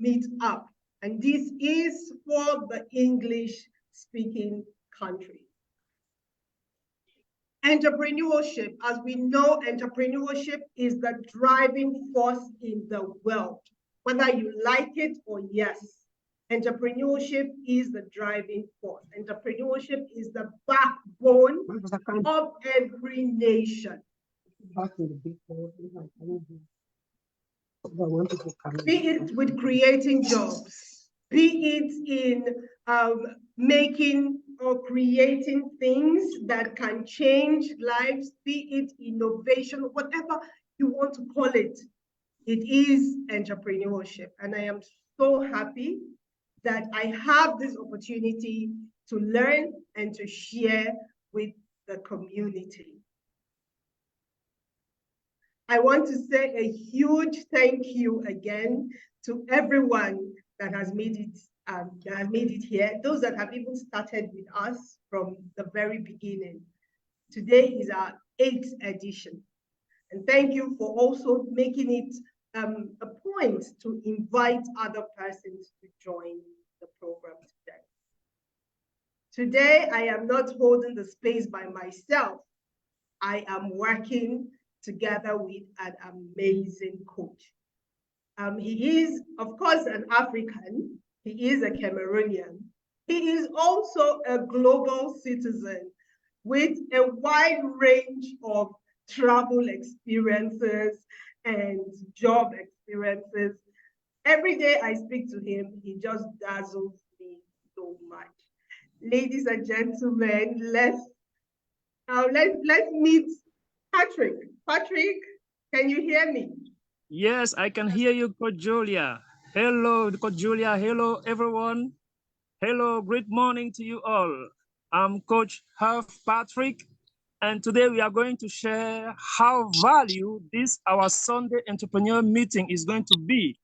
MeetUp. And this is for the English-speaking countries. Entrepreneurship, as we know, entrepreneurship is the driving force in the world. Whether you like it or yes, entrepreneurship is the driving force. Entrepreneurship is the backbone of every nation. Be it with creating jobs, be it in making or creating things that can change lives, be it innovation, whatever you want to call it, it is entrepreneurship. And I am so happy that I have this opportunity to learn and to share with the community. I want to say a huge thank you again to everyone that has made it here, those that have even started with us from the very beginning. Today is our 8th edition. And thank you for also making it a point to invite other persons to join the program today. Today, I am not holding the space by myself. I am working together with an amazing coach. He is, of course, an African. He is a Cameroonian. He is also a global citizen with a wide range of travel experiences and job experiences. Every day I speak to him, he just dazzles me so much. Ladies and gentlemen, let's meet Patrick. Patrick, can you hear me? Yes, I can hear you, Coach Julia. Hello, Coach Julia. Hello, everyone. Hello, great morning to you all. I'm Coach Patrick, and today we are going to share how value this our Sunday entrepreneur meeting is going to be.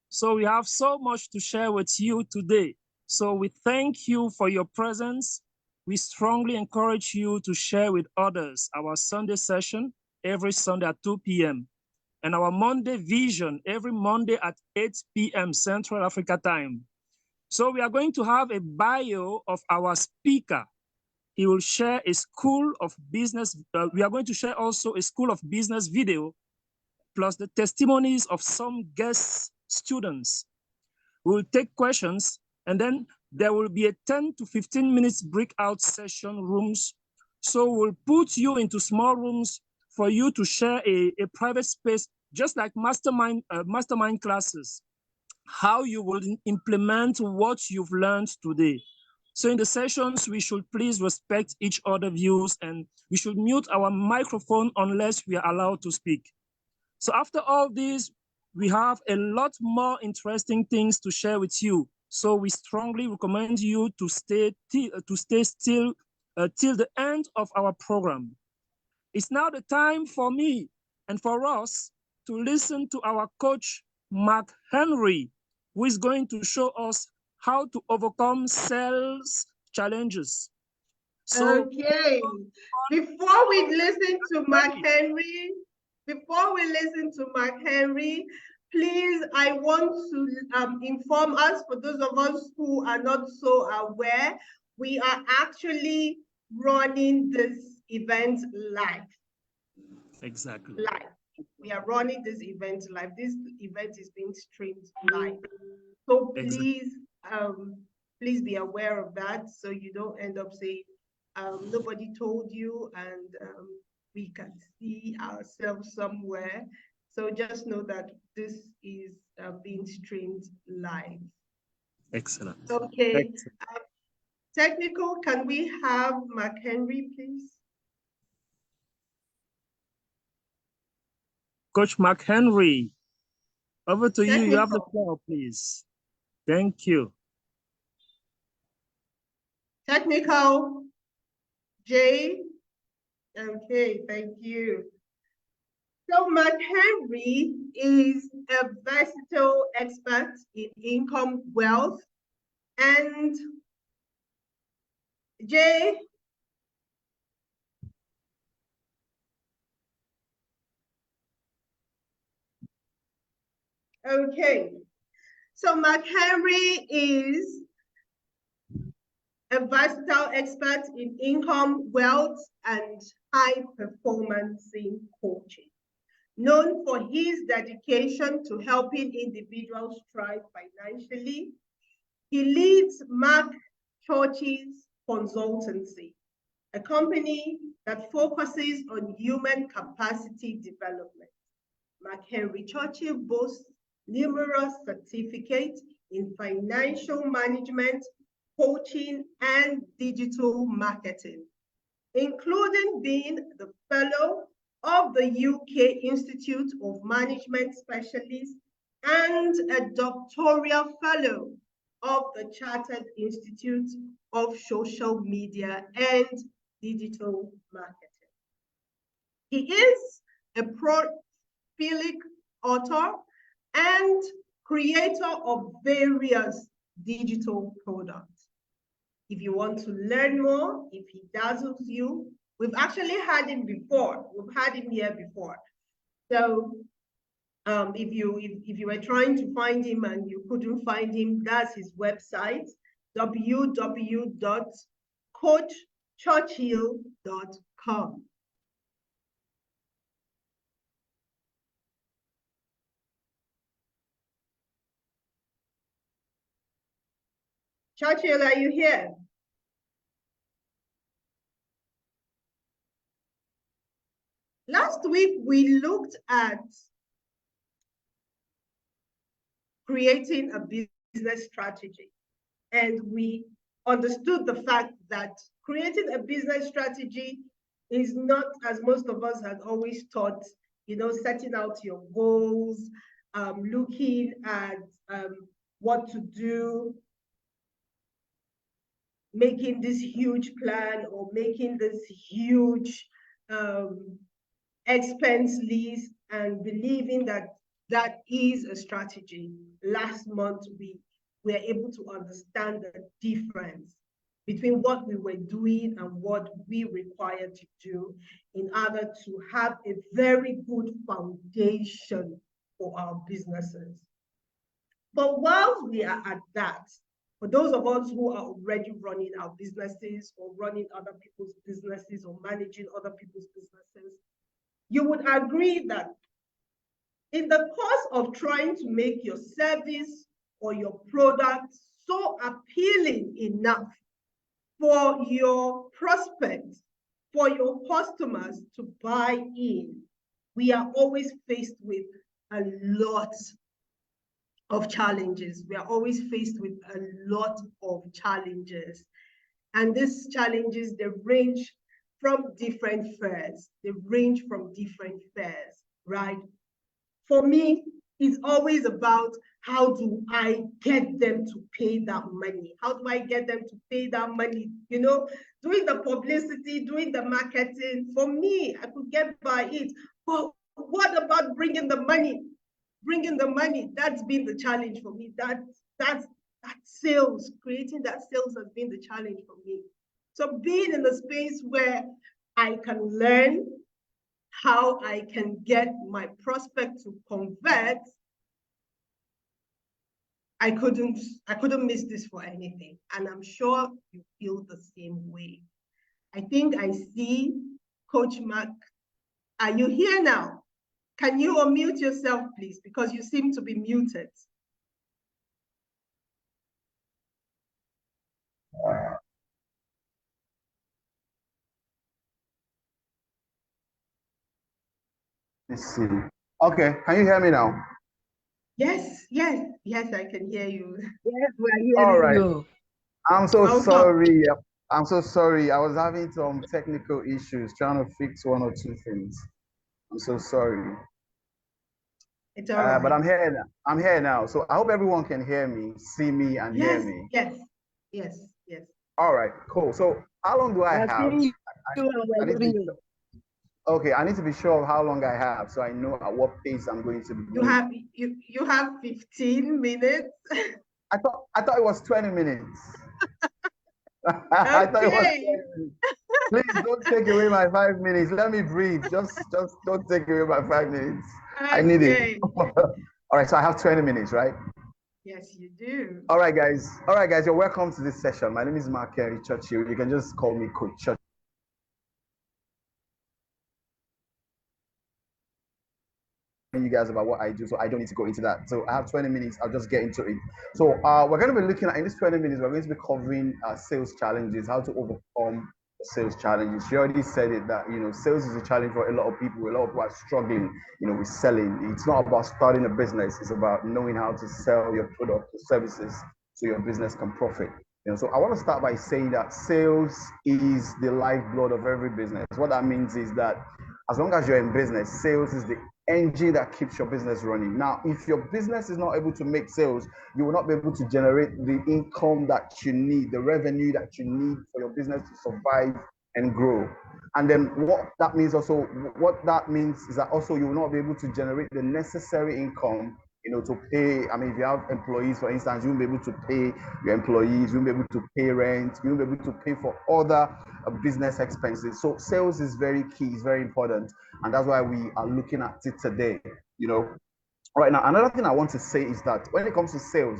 So we have so much to share with you today. So we thank you for your presence. We strongly encourage you to share with others our Sunday session every Sunday at 2 p.m. and our Monday vision every Monday at 8 p.m. Central Africa time. So we are going to have a bio of our speaker. He will share a school of business. We are going to share also a school of business video, plus the testimonies of some guest students. We will take questions, and then there will be a 10 to 15 minutes breakout session rooms. So we'll put you into small rooms for you to share a private space, just like mastermind classes, how you will implement what you've learned today. So in the sessions, we should please respect each other's views, and we should mute our microphone unless we are allowed to speak. So after all this, we have a lot more interesting things to share with you. So we strongly recommend you to stay still till the end of our program. It's now the time for me and for us to listen to our coach, Mark Henry, who is going to show us how to overcome sales challenges. So, okay, before we listen to Mark Henry, please, I want to inform us, for those of us who are not so aware, we are actually running this event live. Exactly. Live. We are running this event live. This event is being streamed live. So please, please be aware of that, so you don't end up saying, nobody told you, and we can see ourselves somewhere. So just know that this is being streamed live. Excellent. Okay. Technical, can we have Mark Henry, please? Coach Mark Henry, over to you. You have the floor, please. Thank you. Technical, Jay. Okay, thank you. So Mark Henry is a versatile expert in income wealth. And Jay, okay. So Mark Henry is a versatile expert in income, wealth, and high performance coaching. Known for his dedication to helping individuals thrive financially, he leads Mark Church's Consultancy, a company that focuses on human capacity development. Mark Henry Churchill boasts numerous certificates in financial management, coaching, and digital marketing, including being the fellow of the UK Institute of Management Specialists and a doctoral fellow of the Chartered Institute of Social Media and Digital Marketing. He is a prolific author and creator of various digital products. If you want to learn more, if he dazzles you, we've actually had him before. We've had him here before. So if you were trying to find him and you couldn't find him, that's his website, www.coachchurchill.com. Churchill, are you here? Last week, we looked at creating a business strategy, and we understood the fact that creating a business strategy is not, as most of us had always thought, setting out your goals, looking at what to do, making this huge plan or making this huge expense list and believing that that is a strategy. Last month, we were able to understand the difference between what we were doing and what we required to do in order to have a very good foundation for our businesses. But while we are at that, for those of us who are already running our businesses or running other people's businesses or managing other people's businesses, you would agree that in the course of trying to make your service or your product so appealing enough for your prospects, for your customers to buy in, we are always faced with a lot of challenges. We are always faced with a lot of challenges. And these challenges, they range from different fairs. They range from different fairs, right? For me, it's always about how do I get them to pay that money? How do I get them to pay that money? Doing the publicity, doing the marketing, for me, I could get by it. But what about bringing the money? Bringing the money, that's been the challenge for me. That sales, creating that sales has been the challenge for me. So being in a space where I can learn how I can get my prospect to convert, I couldn't miss this for anything. And I'm sure you feel the same way. I think I see Coach Mark. Are you here now? Can you unmute yourself, please? Because you seem to be muted. Let's see. Okay, can you hear me now? Yes, I can hear you. Yes, we are hearing All right. you. I'm so sorry. I'm so sorry. I was having some technical issues trying to fix one or two things. I'm so sorry. It's all right. But I'm here now. I'm here now. So I hope everyone can hear me, see me, and hear me. Yes. All right, cool. So how long do I have? Okay, I need to be sure of how long I have so I know at what pace I'm going to be going. You have 15 minutes. I thought it was 20 minutes. Okay. I thought it was 20 minutes. Please don't take away my 5 minutes. Let me breathe. Just don't take away my 5 minutes. Okay. I need it. All right, so I have 20 minutes, right? Yes, you do. All right, guys. All right, guys. You're welcome to this session. My name is Mark Henry Churchill. You can just call me Coach Churchill. You guys about what I do, so I don't need to go into that. So I have 20 minutes. I'll just get into it. So we're going to be looking at, in this 20 minutes, we're going to be covering sales challenges, how to overcome sales challenges. She already said it that, you know, sales is a challenge for a lot of people. A lot of people are struggling, you know, with selling. It's not about starting a business. It's about knowing how to sell your product or services so your business can profit. You know, so I want to start by saying that sales is the lifeblood of every business. What that means is that as long as you're in business, sales is the engine that keeps your business running. Now, if your business is not able to make sales, you will not be able to generate the income that you need, the revenue that you need for your business to survive and grow. And then what that means is that also you will not be able to generate the necessary income, you know, to pay. I mean, if you have employees, for instance, you won't be able to pay your employees, you won't be able to pay rent, you won't be able to pay for other business expenses. So sales is very key, it's very important. And that's why we are looking at it today, you know. Right now, another thing I want to say is that when it comes to sales,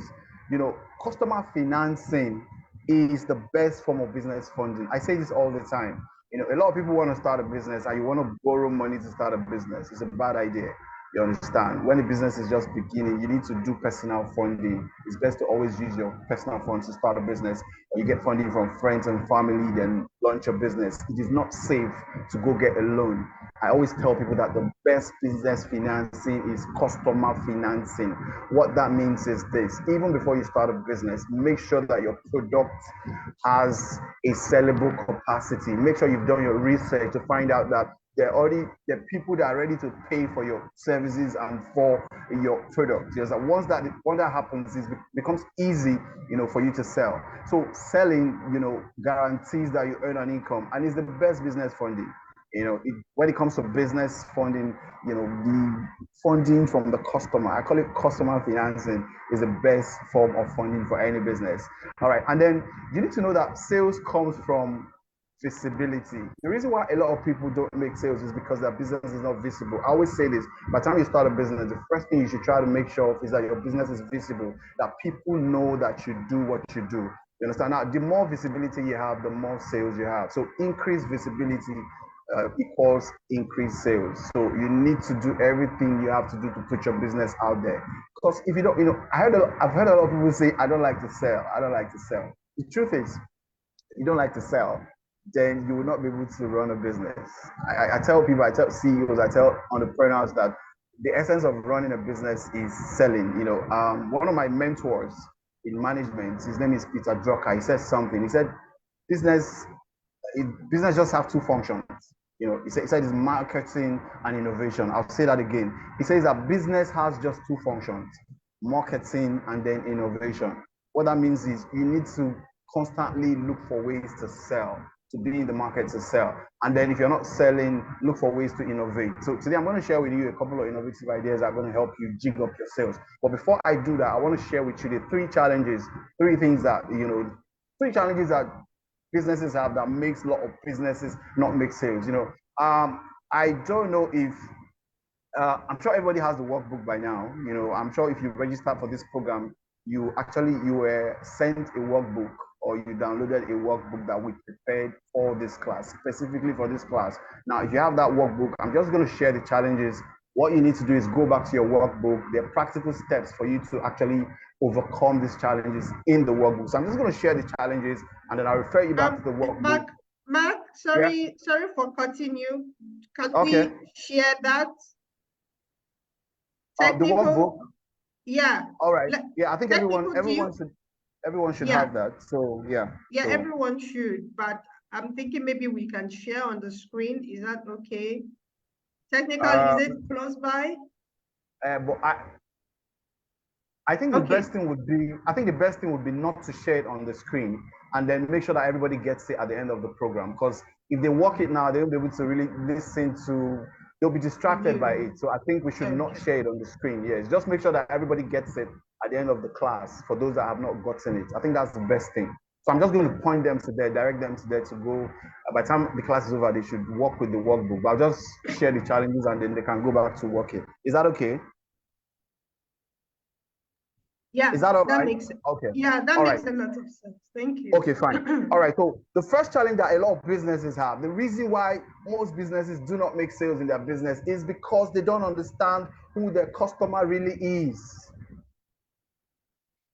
you know, customer financing is the best form of business funding. I say this all the time. You know, a lot of people want to start a business and you want to borrow money to start a business. It's a bad idea. You understand? When the business is just beginning, you need to do personal funding. It's best to always use your personal funds to start a business. Or you get funding from friends and family, then launch a business. It is not safe to go get a loan. I always tell people that the best business financing is customer financing. What that means is this: even before you start a business, make sure that your product has a sellable capacity. Make sure you've done your research to find out that there are people that are ready to pay for your services and for your product. Because once that happens, it becomes easy, you know, for you to sell. So selling, you know, guarantees that you earn an income, and it's the best business funding. You know, when it comes to business funding, you know, the funding from the customer, I call it customer financing, is the best form of funding for any business. All right, and then you need to know that sales comes from visibility. The reason why a lot of people don't make sales is because their business is not visible. I always say this: by the time you start a business, the first thing you should try to make sure of is that your business is visible, that people know that you do what you do. You understand? Now, the more visibility you have, the more sales you have. So increased visibility equals increased sales. So you need to do everything you have to do to put your business out there. Because if you don't, you know, I've heard a lot of people say, I don't like to sell. I don't like to sell. The truth is, you don't like to sell, then you will not be able to run a business. I tell people, I tell CEOs, I tell entrepreneurs that the essence of running a business is selling. You know, one of my mentors in management, his name is Peter Drucker. He said something. He said, business just have two functions. You know, he said it's marketing and innovation. I'll say that again. He says that business has just two functions: marketing and then innovation. What that means is you need to constantly look for ways to sell, to be in the market to sell. And then if you're not selling, look for ways to innovate. So today I'm going to share with you a couple of innovative ideas that are going to help you jig up your sales. But before I do that, I want to share with you the three challenges that businesses have that makes a lot of businesses not make sales. You know, I don't know if I'm sure everybody has the workbook by now. You know, I'm sure if you registered for this program, you were sent a workbook or you downloaded a workbook that we prepared for this class, specifically for this class. Now, if you have that workbook, I'm just going to share the challenges. What you need to do is go back to your workbook. There are practical steps for you to actually overcome these challenges in the workbook. So I'm just going to share the challenges and then I'll refer you back to the workbook. Mark, sorry for cutting you. Can we share that? The workbook? Yeah. All right. Yeah, I think everyone should have that. So yeah. Yeah, so everyone should, but I'm thinking maybe we can share on the screen. Is that okay? Technically, is it close by? But I think the best thing would be not to share it on the screen and then make sure that everybody gets it at the end of the program. Because if they work it now, they won't be able to really listen to. They'll be distracted by it. So I think we should not share it on the screen. Yes, just make sure that everybody gets it at the end of the class for those that have not gotten it. I think that's the best thing. So I'm just going to point them to there, direct them to there to go. By the time the class is over, they should work with the workbook. But I'll just share the challenges and then they can go back to work it. Is that okay? Yeah, Is that all that right? makes it. Okay. Yeah, that All makes right. a lot of sense. Thank you. Okay, fine. All right. So the first challenge that a lot of businesses have, the reason why most businesses do not make sales in their business is because they don't understand who their customer really is.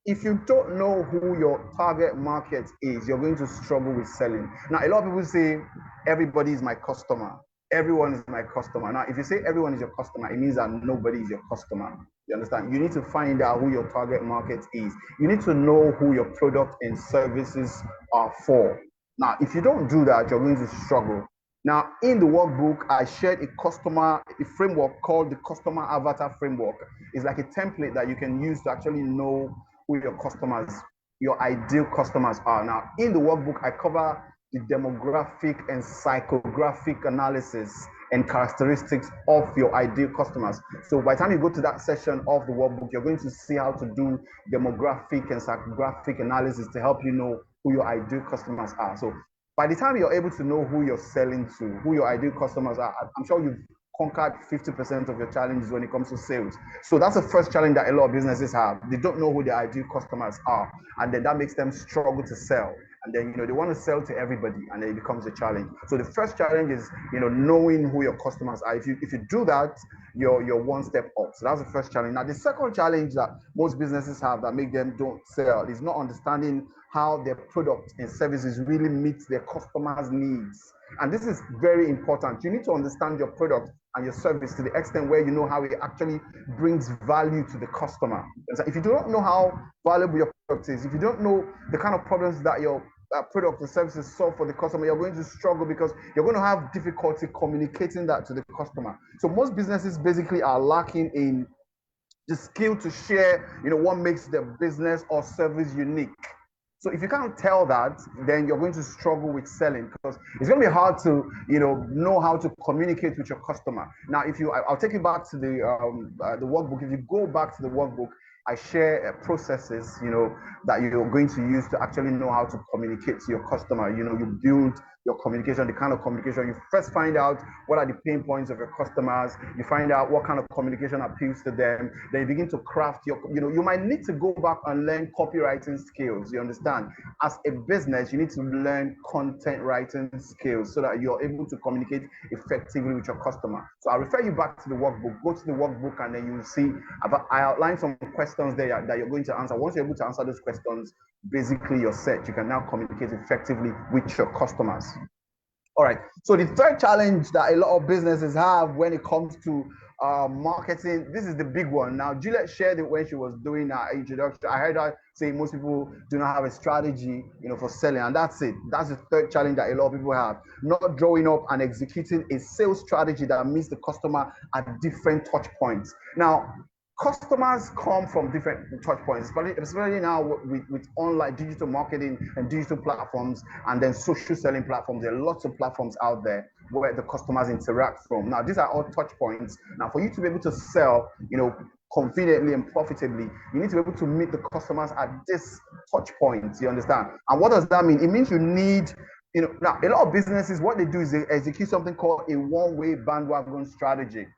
If you don't know who your target market is, you're going to struggle with selling. Now, a lot of people say, everybody is my customer. Everyone is my customer. Now, if you say everyone is your customer, it means that nobody is your customer. You understand? You need to find out who your target market is. You need to know who your product and services are for. Now, if you don't do that, you're going to struggle. Now, in the workbook, I shared a framework called the customer avatar framework. It's like a template that you can use to actually know who your customers, your ideal customers are. Now, in the workbook, I cover the demographic and psychographic analysis and characteristics of your ideal customers. So by the time you go to that section of the workbook, you're going to see how to do demographic and psychographic analysis to help you know who your ideal customers are. So by the time you're able to know who you're selling to, who your ideal customers are, I'm sure you've conquered 50% of your challenges when it comes to sales. So that's the first challenge that a lot of businesses have. They don't know who their ideal customers are, and then that makes them struggle to sell. And then they want to sell to everybody, and then it becomes a challenge. So the first challenge is knowing who your customers are. If you do that, you're one step up. So that's the first challenge. Now the second challenge that most businesses have that make them don't sell is not understanding how their product and services really meet their customers' needs. And this is very important. You need to understand your product and your service to the extent where you know how it actually brings value to the customer. If you do not know how valuable your product is, if you don't know the kind of problems that your product and services solve for the customer, you're going to struggle because you're going to have difficulty communicating that to the customer. So most businesses basically are lacking in the skill to share, what makes their business or service unique. So if you can't tell that, then you're going to struggle with selling because it's going to be hard to, know how to communicate with your customer. Now, I'll take you back to the workbook. If you go back to the workbook, I share processes, that you're going to use to actually know how to communicate to your customer. You build your communication, the kind of communication. You first find out what are the pain points of your customers. You find out what kind of communication appeals to them. Then you begin to craft you might need to go back and learn copywriting skills. You understand? As a business, you need to learn content writing skills so that you're able to communicate effectively with your customer. So I'll refer you back to the workbook. Go to the workbook and then you'll see, I outlined some questions there that you're going to answer. Once you're able to answer those questions, basically you're set. You can now communicate effectively with your customers. All right. So the third challenge that a lot of businesses have when it comes to marketing, this is the big one. Now, Juliet shared it when she was doing her introduction. I heard her say most people do not have a strategy, for selling, and that's it. That's the third challenge that a lot of people have: not drawing up and executing a sales strategy that meets the customer at different touch points. Now, customers come from different touch points, especially now with online digital marketing and digital platforms and then social selling platforms. There are lots of platforms out there where the customers interact from. Now, these are all touch points. Now, for you to be able to sell, conveniently and profitably, you need to be able to meet the customers at this touch points. You understand? And what does that mean? It means you need, now a lot of businesses, what they do is they execute something called a one-way bandwagon strategy.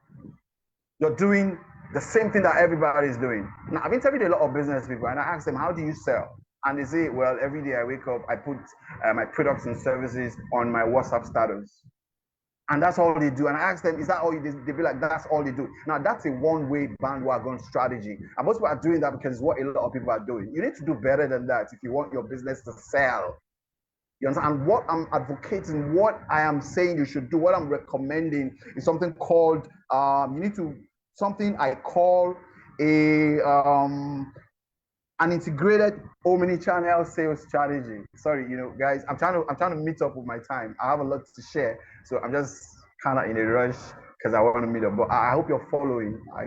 You're doing the same thing that everybody is doing. Now, I've interviewed a lot of business people and I ask them, how do you sell? And they say, well, every day I wake up, I put my products and services on my WhatsApp status. And that's all they do. And I ask them, is that all you do? They be like, that's all they do. Now, that's a one-way bandwagon strategy. And most people are doing that because it's what a lot of people are doing. You need to do better than that if you want your business to sell. You understand? And what I'm advocating, what I am saying you should do, what I'm recommending is something called, something I call an integrated omni-channel sales strategy. Sorry, guys, I'm trying to meet up with my time. I have a lot to share, so I'm just kind of in a rush because I want to meet up. But I hope you're following. I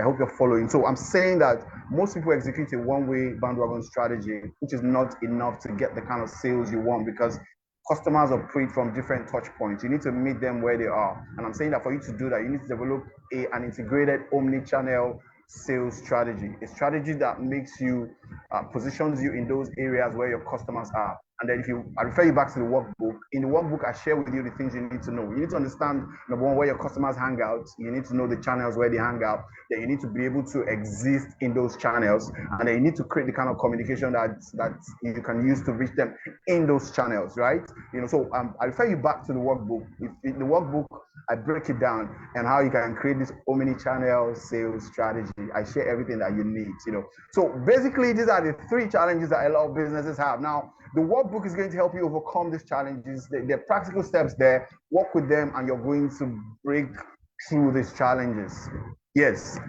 hope you're following. So I'm saying that most people execute a one-way bandwagon strategy, which is not enough to get the kind of sales you want because customers operate from different touch points. You need to meet them where they are. And I'm saying that for you to do that, you need to develop an integrated omni-channel sales strategy, a strategy that makes you positions you in those areas where your customers are. And then I refer you back to the workbook. In the workbook, I share with you the things you need to know. You need to understand, number one, where your customers hang out. You need to know the channels where they hang out. Then you need to be able to exist in those channels. And then you need to create the kind of communication that you can use to reach them in those channels, right? So I refer you back to the workbook. In the workbook, I break it down and how you can create this omni-channel sales strategy. I share everything that you need, So basically, these are the 3 challenges that a lot of businesses have. Now, the workbook is going to help you overcome these challenges. There are practical steps there. Work with them, and you're going to break through these challenges. Yes.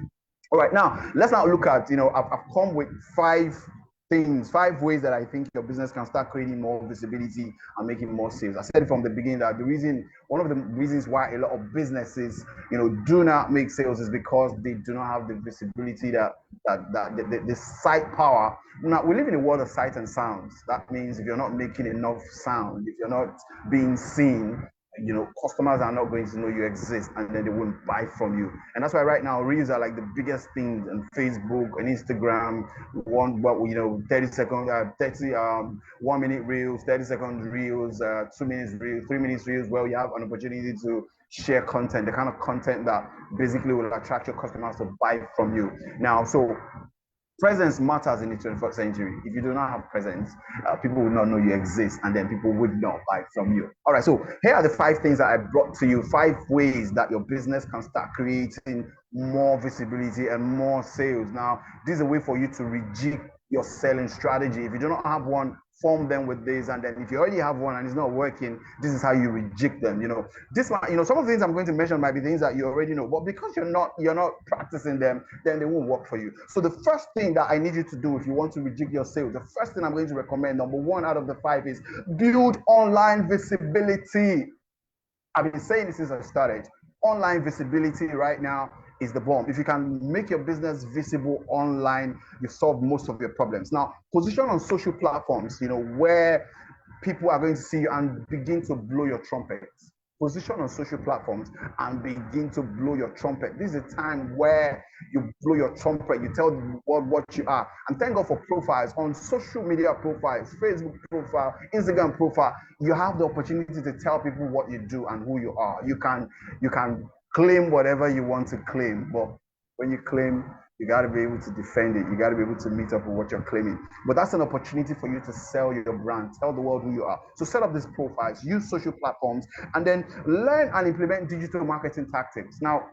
All right. Now, let's now look at, I've come with 5 ways that I think your business can start creating more visibility and making more sales. I said from the beginning that one of the reasons why a lot of businesses, do not make sales is because they do not have the visibility that the sight power. Now, we live in a world of sight and sounds. That means if you're not making enough sound, if you're not being seen, customers are not going to know you exist, and then they won't buy from you. And that's why right now reels are like the biggest thing on Facebook and Instagram. 1 minute reels, 30-second reels, 2 minutes reels, 3 minutes reels, where you have an opportunity to share content, the kind of content that basically will attract your customers to buy from you. Now, so presence matters in the 21st century. If you do not have presence, people will not know you exist, and then people would not buy from you. All right, so here are the 5 things that I brought to you, 5 ways that your business can start creating more visibility and more sales. Now, this is a way for you to rejig your selling strategy. If you do not have one, form them with this, and then if you already have one and it's not working, this is how you reject them. This one, some of the things I'm going to mention might be things that you already know, but because you're not practicing them, then they won't work for you. So the first thing that I need you to do if you want to reject your sales, the first thing I'm going to recommend, number 1 out of the 5, is build online visibility. I've been saying this since I started. Online visibility right now is the bomb. If you can make your business visible online, you've solved most of your problems. Now, position on social platforms, where people are going to see you and begin to blow your trumpet. Position on social platforms and begin to blow your trumpet. This is a time where you blow your trumpet, you tell the world what you are. And thank God for profiles on social media profiles, Facebook profile, Instagram profile. You have the opportunity to tell people what you do and who you are. You can claim whatever you want to claim, but when you claim, you got to be able to defend it. You got to be able to meet up with what you're claiming. But that's an opportunity for you to sell your brand, tell the world who you are. So set up these profiles, use social platforms, and then learn and implement digital marketing tactics. Now,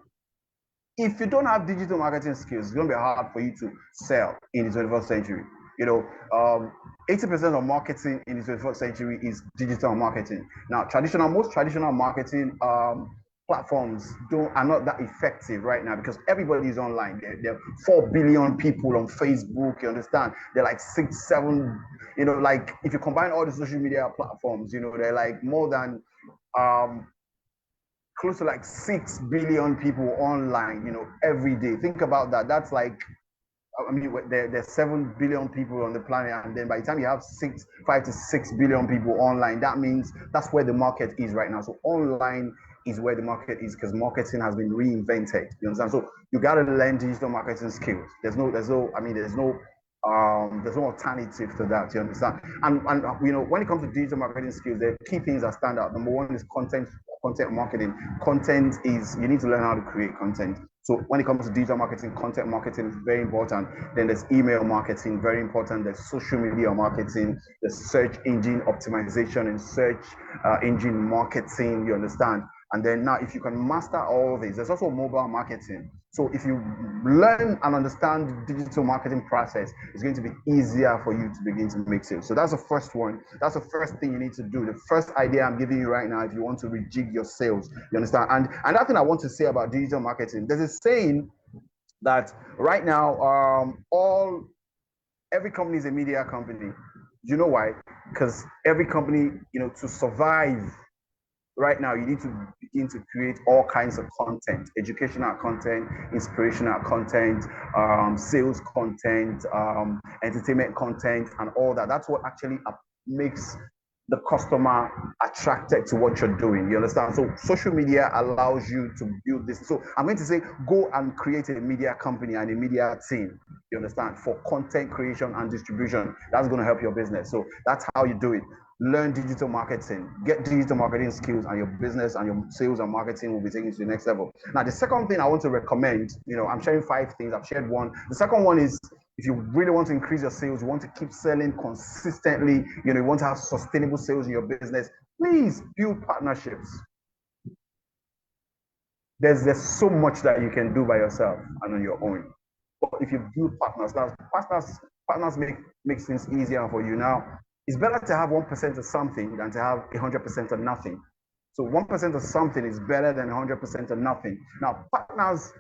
if you don't have digital marketing skills, it's going to be hard for you to sell in the 21st century. 80% of marketing in the 21st century is digital marketing. Now, most traditional marketing platforms are not that effective right now because everybody is online. There are 4 billion people on Facebook, you understand? They're like 6, 7, like if you combine all the social media platforms, they're like more than close to like 6 billion people online, every day. Think about that. That's like, there's 7 billion people on the planet, and then by the time you have 5 to 6 billion people online, that means that's where the market is right now. So online is where the market is because marketing has been reinvented. You understand? So you got to learn digital marketing skills. There's no alternative to that. You understand? And when it comes to digital marketing skills, there are key things that stand out. Number 1 is content marketing. Content is, you need to learn how to create content. So when it comes to digital marketing, content marketing is very important. Then there's email marketing, very important. There's social media marketing, there's search engine optimization and search engine marketing, you understand? And then now, if you can master all of these, there's also mobile marketing. So if you learn and understand the digital marketing process, it's going to be easier for you to begin to make sales. So that's the first one. That's the first thing you need to do. The first idea I'm giving you right now, if you want to rejig your sales, you understand? And another thing I want to say about digital marketing, there's a saying that right now, every company is a media company. You know why? Because every company, to survive right now, you need to begin to create all kinds of content, educational content, inspirational content, sales content, entertainment content, and all that. That's what actually makes the customer attracted to what you're doing. You understand? So social media allows you to build this. So I'm going to say, go and create a media company and a media team. You understand? For content creation and distribution. That's going to help your business. So that's how you do it. Learn digital marketing, get digital marketing skills, and your business and your sales and marketing will be taken to the next level. Now, the second thing I want to recommend, I'm sharing 5 things. I've shared one. The second one is, if you really want to increase your sales, you want to keep selling consistently, you want to have sustainable sales in your business, please build partnerships. There's so much that you can do by yourself and on your own. But if you build partners, now partners make things easier for you. Now, it's better to have 1% of something than to have 100% of nothing. So 1% of something is better than 100% of nothing. Now, partners,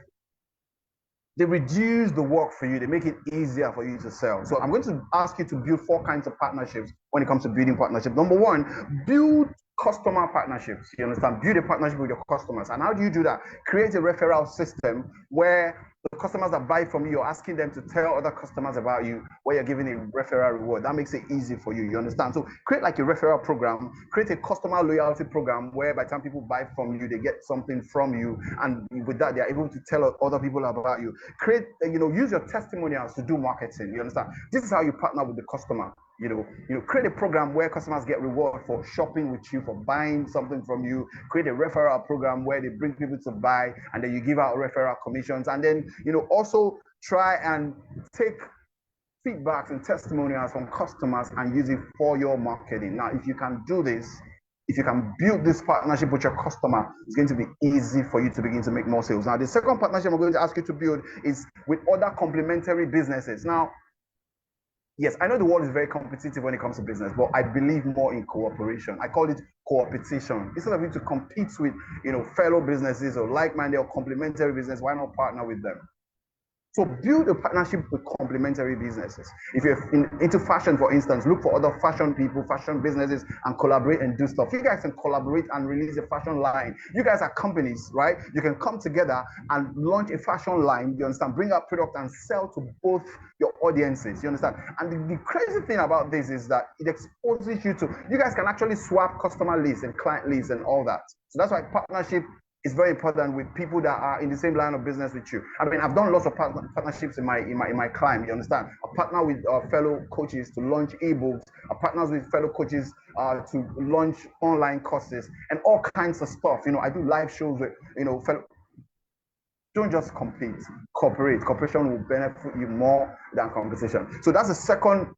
they reduce the work for you. They make it easier for you to sell. So I'm going to ask you to build 4 kinds of partnerships when it comes to building partnerships. Number 1, build customer partnerships. You understand? Build a partnership with your customers. And how do you do that? Create a referral system where the customers that buy from you, you're asking them to tell other customers about you, where you're giving a referral reward. That makes it easy for you. You understand? So create like a referral program, create a customer loyalty program where by the time people buy from you, they get something from you. And with that, they're able to tell other people about you. Create, use your testimonials to do marketing. You understand? This is how you partner with the customer. Create a program where customers get reward for shopping with you, for buying something from you. Create a referral program where they bring people to buy, and then you give out referral commissions. And then, also try and take feedbacks and testimonials from customers and use it for your marketing. Now, if you can do this, if you can build this partnership with your customer, it's going to be easy for you to begin to make more sales. Now, the second partnership I'm going to ask you to build is with other complementary businesses. Now, yes, I know the world is very competitive when it comes to business, but I believe more in cooperation. I call it co-opetition. Instead of you to compete with, fellow businesses or like-minded or complementary business, why not partner with them? So build a partnership with complementary businesses. If you're into fashion, for instance, look for other fashion people, fashion businesses, and collaborate and do stuff. You guys can collaborate and release a fashion line. You guys are companies, right? You can come together and launch a fashion line, you understand, bring out product and sell to both your audiences, you understand? And the crazy thing about this is that it exposes you guys can actually swap customer lists and client lists and all that. So that's why partnership is very important with people that are in the same line of business with you. I mean, I've done lots of partnerships in my climb, you understand? I partner with fellow coaches to launch ebooks. I partner with fellow coaches to launch online courses and all kinds of stuff. I do live shows with, fellow. Don't just compete, cooperate. Cooperation will benefit you more than competition. So that's the second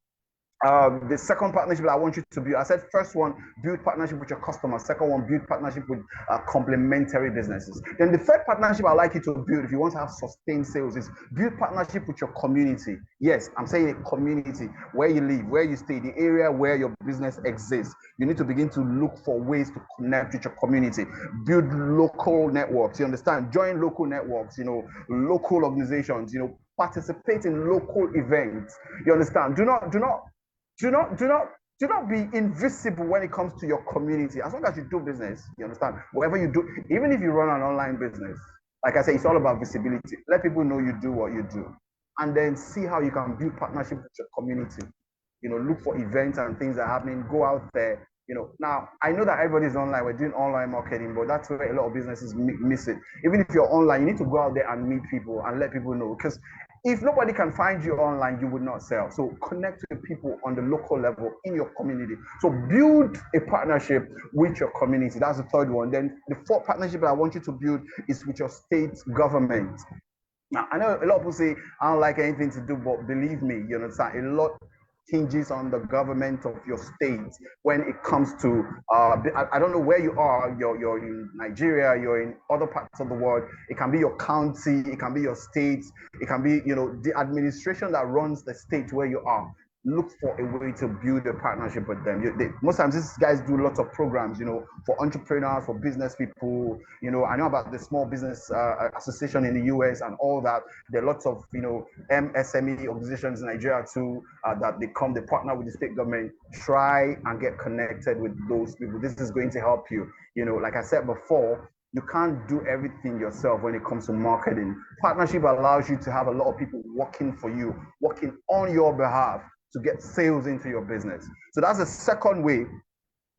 partnership that I want you to build. I said first one, build partnership with your customers. Second one, build partnership with complementary businesses. Then the third partnership I'd like you to build, if you want to have sustained sales, is build partnership with your community. Yes, I'm saying a community, where you live, where you stay, the area where your business exists. You need to begin to look for ways to connect with your community. Build local networks, you understand? Join local networks, local organizations, participate in local events. You understand? Do not be invisible when it comes to your community. As long as you do business, you understand? Whatever you do, even if you run an online business, like I say, it's all about visibility. Let people know you do what you do, and then see how you can build partnership with your community. Look for events and things that are happening. Go out there. Now I know that everybody's online. We're doing online marketing, but that's where a lot of businesses miss it. Even if you're online, you need to go out there and meet people and let people know, because if nobody can find you online, you would not sell. So connect with people on the local level in your community. So build a partnership with your community. That's the third one. Then the fourth partnership that I want you to build is with your state government. Now, I know a lot of people say, I don't like anything to do, but believe me, a lot hinges on the government of your state when it comes to I don't know where you are. You're in Nigeria, you're in other parts of the world. It can be your county, it can be your state, it can be the administration that runs the state where you are. Look for a way to build a partnership with them. Most times these guys do lots of programs, for entrepreneurs, for business people. I know about the Small Business Association in the US and all that. There are lots of, MSME organizations in Nigeria too, that they partner with the state government. Try and get connected with those people. This is going to help you. Like I said before, you can't do everything yourself when it comes to marketing. Partnership allows you to have a lot of people working for you, working on your behalf, to get sales into your business. So that's the second way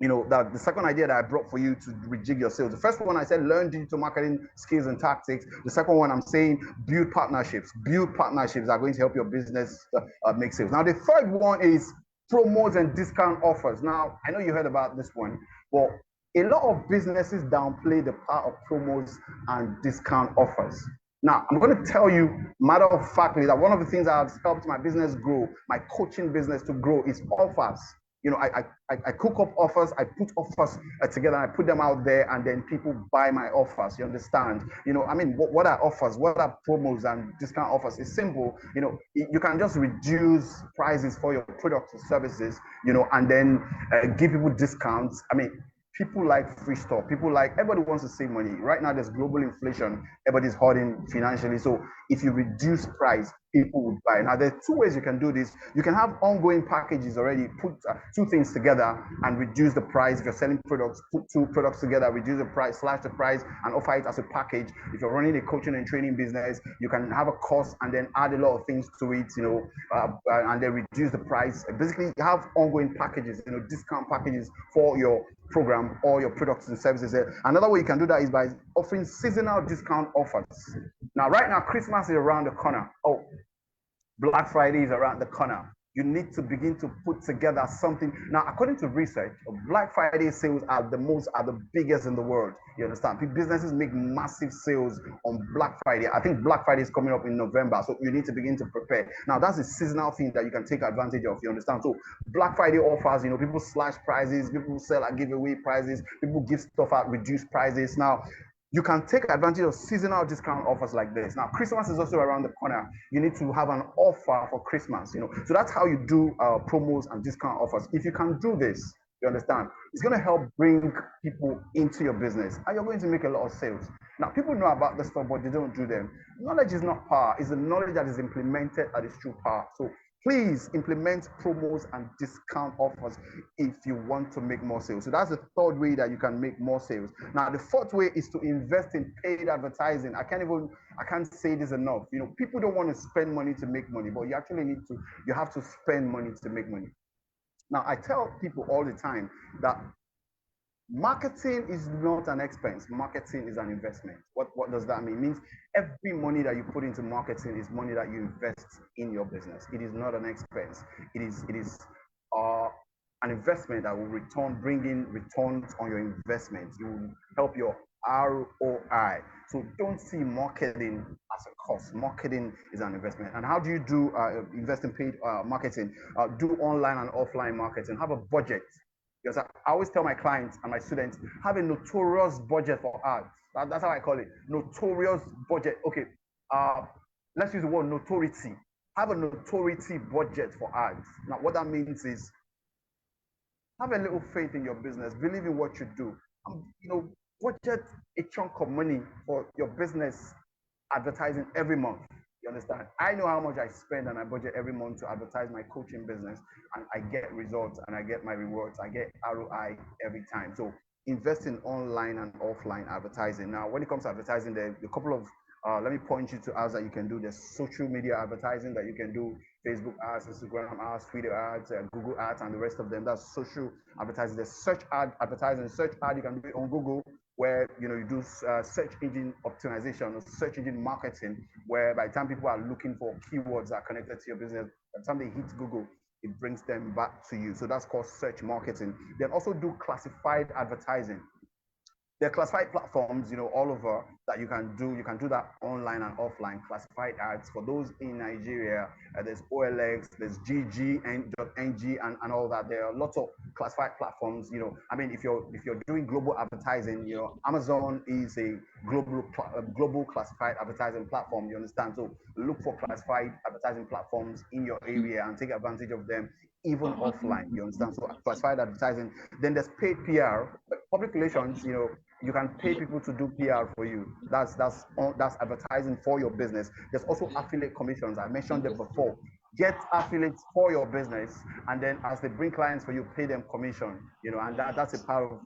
that the second idea that I brought for you to rejig your sales. The first one I said learn digital marketing skills and tactics. The second one I'm saying build partnerships. Build partnerships that are going to help your business make sales. Now the third one is promos and discount offers. Now I know you heard about this one, but a lot of businesses downplay the power of promos and discount offers. Now, I'm going to tell you, matter of factly, that one of the things that has helped my business grow, my coaching business to grow, is offers. I cook up offers, I put offers together, I put them out there, and then people buy my offers. You understand? What are offers? What are promos and discount offers? It's simple. You can just reduce prices for your products or services, and then give people discounts. People like free stuff. Everybody wants to save money. Right now, there's global inflation. Everybody's hurting financially. So if you reduce price, people would buy. Now, there's two ways you can do this. You can have ongoing packages already, put two things together and reduce the price. If you're selling products, put two products together, reduce the price, slash the price, and offer it as a package. If you're running a coaching and training business, you can have a course and then add a lot of things to it, and then reduce the price. Basically, you have ongoing packages, discount packages for your program or your products and services. Another way you can do that is by offering seasonal discount offers. Now, right now, Christmas is around the corner. Oh, Black Friday is around the corner. You need to begin to put together something. Now, according to research, Black Friday sales are the biggest in the world. You understand? Businesses make massive sales on Black Friday. I think Black Friday is coming up in November, so you need to begin to prepare. Now, that's a seasonal thing that you can take advantage of. You understand? So Black Friday offers, people slash prices, people sell at giveaway prices, people give stuff at reduced prices. Now, you can take advantage of seasonal discount offers like this. Now, Christmas is also around the corner. You need to have an offer for Christmas, So that's how you do promos and discount offers. If you can do this, you understand, it's going to help bring people into your business and you're going to make a lot of sales. Now, people know about this stuff, but they don't do them. Knowledge is not power. It's the knowledge that is implemented that is true power. So please implement promos and discount offers if you want to make more sales. So that's the third way that you can make more sales. Now, the fourth way is to invest in paid advertising. I can't say this enough. People don't want to spend money to make money, but you have to spend money to make money. Now, I tell people all the time that marketing is not an expense. Marketing is an investment. What does that mean? It means every money that you put into marketing is money that you invest in your business. It is not an expense. It is an investment that will bring in returns on your investment. It will help your ROI. So don't see marketing as a cost. Marketing is an investment. And how do you do invest in paid marketing? Do online and offline marketing. Have a budget. Because I always tell my clients and my students, have a notorious budget for ads. That's how I call it. Notorious budget. Okay. Let's use the word notoriety. Have a notoriety budget for ads. Now, what that means is have a little faith in your business. Believe in what you do. Budget a chunk of money for your business advertising every month. You understand? I know how much I spend and I budget every month to advertise my coaching business, and I get results and I get my rewards. I get ROI every time. So invest in online and offline advertising. Now, when it comes to advertising, there are a couple of let me point you to ads that you can do. There's social media advertising that you can do: Facebook ads, Instagram ads, Twitter ads, Google ads, and the rest of them. That's social advertising. There's search ad advertising. Search ad you can do it on Google, where you do search engine optimization or search engine marketing, where by the time people are looking for keywords that are connected to your business, by the time they hit Google, it brings them back to you. So that's called search marketing. Then also do classified advertising. There are classified platforms, all over that you can do. You can do that online and offline. Classified ads for those in Nigeria. There's OLX, there's GG.ng and all that. There are lots of classified platforms. If you're doing global advertising, Amazon is a global classified advertising platform. You understand? So look for classified advertising platforms in your area and take advantage of them, even offline. You understand? So classified advertising. Then there's paid PR, public relations. You can pay people to do PR for you. That's advertising for your business. There's also affiliate commissions. I mentioned them before. Get affiliates for your business, and then as they bring clients for you, pay them commission. And that's a part of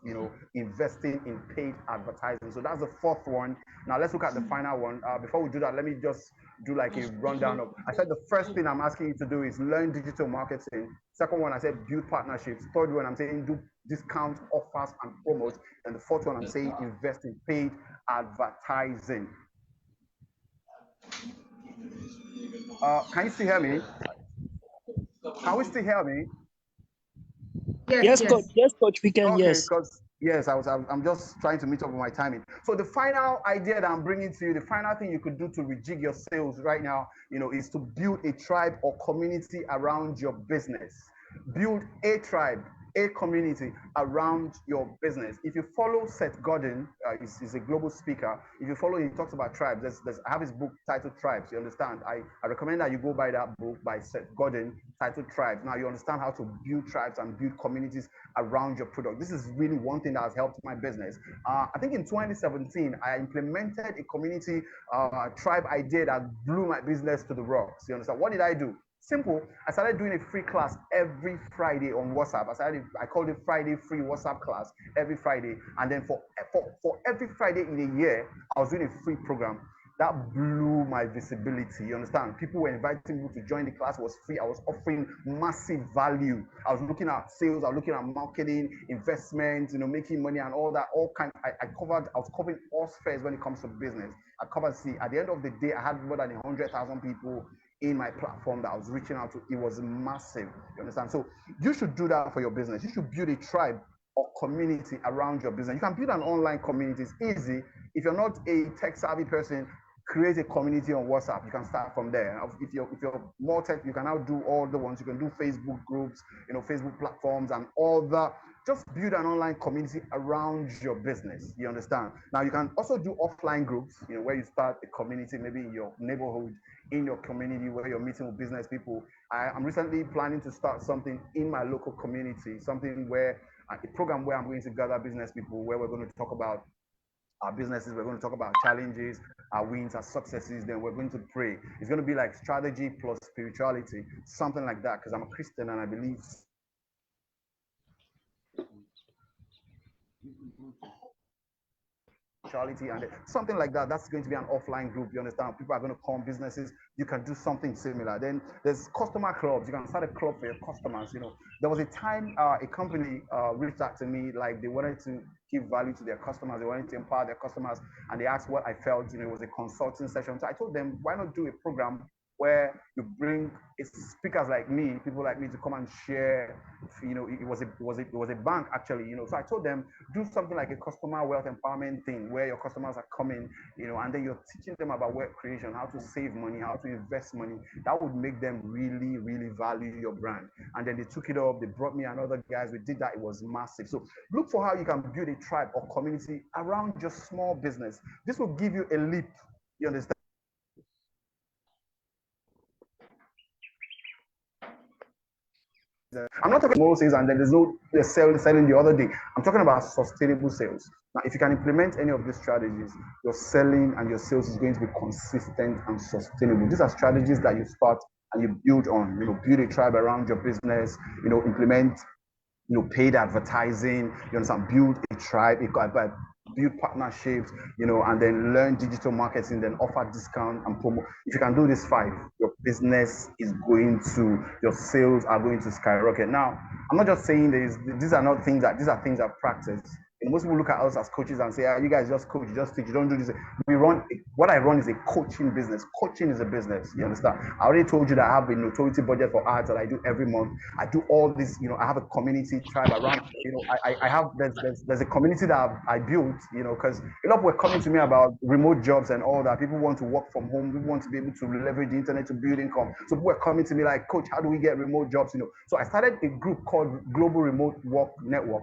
investing in paid advertising. So that's the fourth one. Now let's look at the final one. Before we do that, let me just do like a rundown of. I said the first thing I'm asking you to do is learn digital marketing. Second one, I said build partnerships. Third one, I'm saying do discount offers and promos. And the fourth one, I'm saying invest in paid advertising. Can you still hear me? Can we still hear me? Yes, coach. Yes, coach. We can. Okay, Yes. because yes, I'm just trying to meet up with my timing. So the final idea that I'm bringing to you, the final thing you could do to rejig your sales right now, is to build a tribe or community around your business. Build a tribe, a community around your business. If you follow Seth Godin, he's a global speaker. If you follow him, he talks about tribes. I have his book titled Tribes. You understand? I recommend that you go buy that book by Seth Godin titled Tribes. Now you understand how to build tribes and build communities around your product. This is really one thing that has helped my business. I think in 2017, I implemented a community tribe idea that blew my business to the rocks. You understand? What did I do? Simple. I started doing a free class every Friday on WhatsApp. I called it Friday free WhatsApp class every Friday. And then for every Friday in a year, I was doing a free program. That blew my visibility. You understand? People were inviting me to join the class. It was free. I was offering massive value. I was looking at sales. I was looking at marketing, investments, making money and all that. I was covering all spheres when it comes to business. At the end of the day, I had more than 100,000 people in my platform that I was reaching out to. It was massive. You understand? So you should do that for your business. You should build a tribe or community around your business. You can build an online community. It's easy. If you're not a tech savvy person, create a community on WhatsApp. You can start from there. If you're more tech, you can now do all the ones. You can do Facebook groups, Facebook platforms and all that. Just build an online community around your business. You understand? Now you can also do offline groups, where you start a community, maybe in your neighborhood, in your community where you're meeting with business people. I'm recently planning to start something in my local community, something where a program where I'm going to gather business people, where we're going to talk about our businesses, we're going to talk about challenges, our wins, our successes, then we're going to pray. It's going to be like strategy plus spirituality, something like that, because I'm a Christian and I believe and something like that. That's going to be an offline group. You understand? People are going to come, businesses. You can do something similar. Then there's customer clubs. You can start a club for your customers. There was a time a company reached out to me, like they wanted to give value to their customers. They wanted to empower their customers, and they asked what I felt. It was a consulting session. So I told them, why not do a program where you bring speakers like me, people like me, to come and share. It was a bank actually. So I told them, do something like a customer wealth empowerment thing where your customers are coming, and then you're teaching them about wealth creation, how to save money, how to invest money. That would make them really, really value your brand. And then they took it up. They brought me and other guys. We did that. It was massive. So look for how you can build a tribe or community around your small business. This will give you a leap. You understand? I'm not talking about sales and then there's no selling the other day. I'm talking about sustainable sales. Now, if you can implement any of these strategies, your selling and your sales is going to be consistent and sustainable. These are strategies that you start and you build on. Build a tribe around your business. Implement paid advertising. You understand? Build a tribe. Build partnerships, and then learn digital marketing, then offer discount and promo. If you can do this 5, your business is your sales are going to skyrocket. Now, I'm not just saying these are things I've practiced. Most people look at us as coaches and say, you guys just coach, you just teach, you don't do this. What I run is a coaching business. Coaching is a business, you understand? I already told you that I have a notoriety budget for ads that I do every month. I do all this, I have a community tribe around, there's a community that I built, because a lot of people were coming to me about remote jobs and all that. People want to work from home. We want to be able to leverage the internet to build income. So people were coming to me like, coach, how do we get remote jobs? So I started a group called Global Remote Work Network.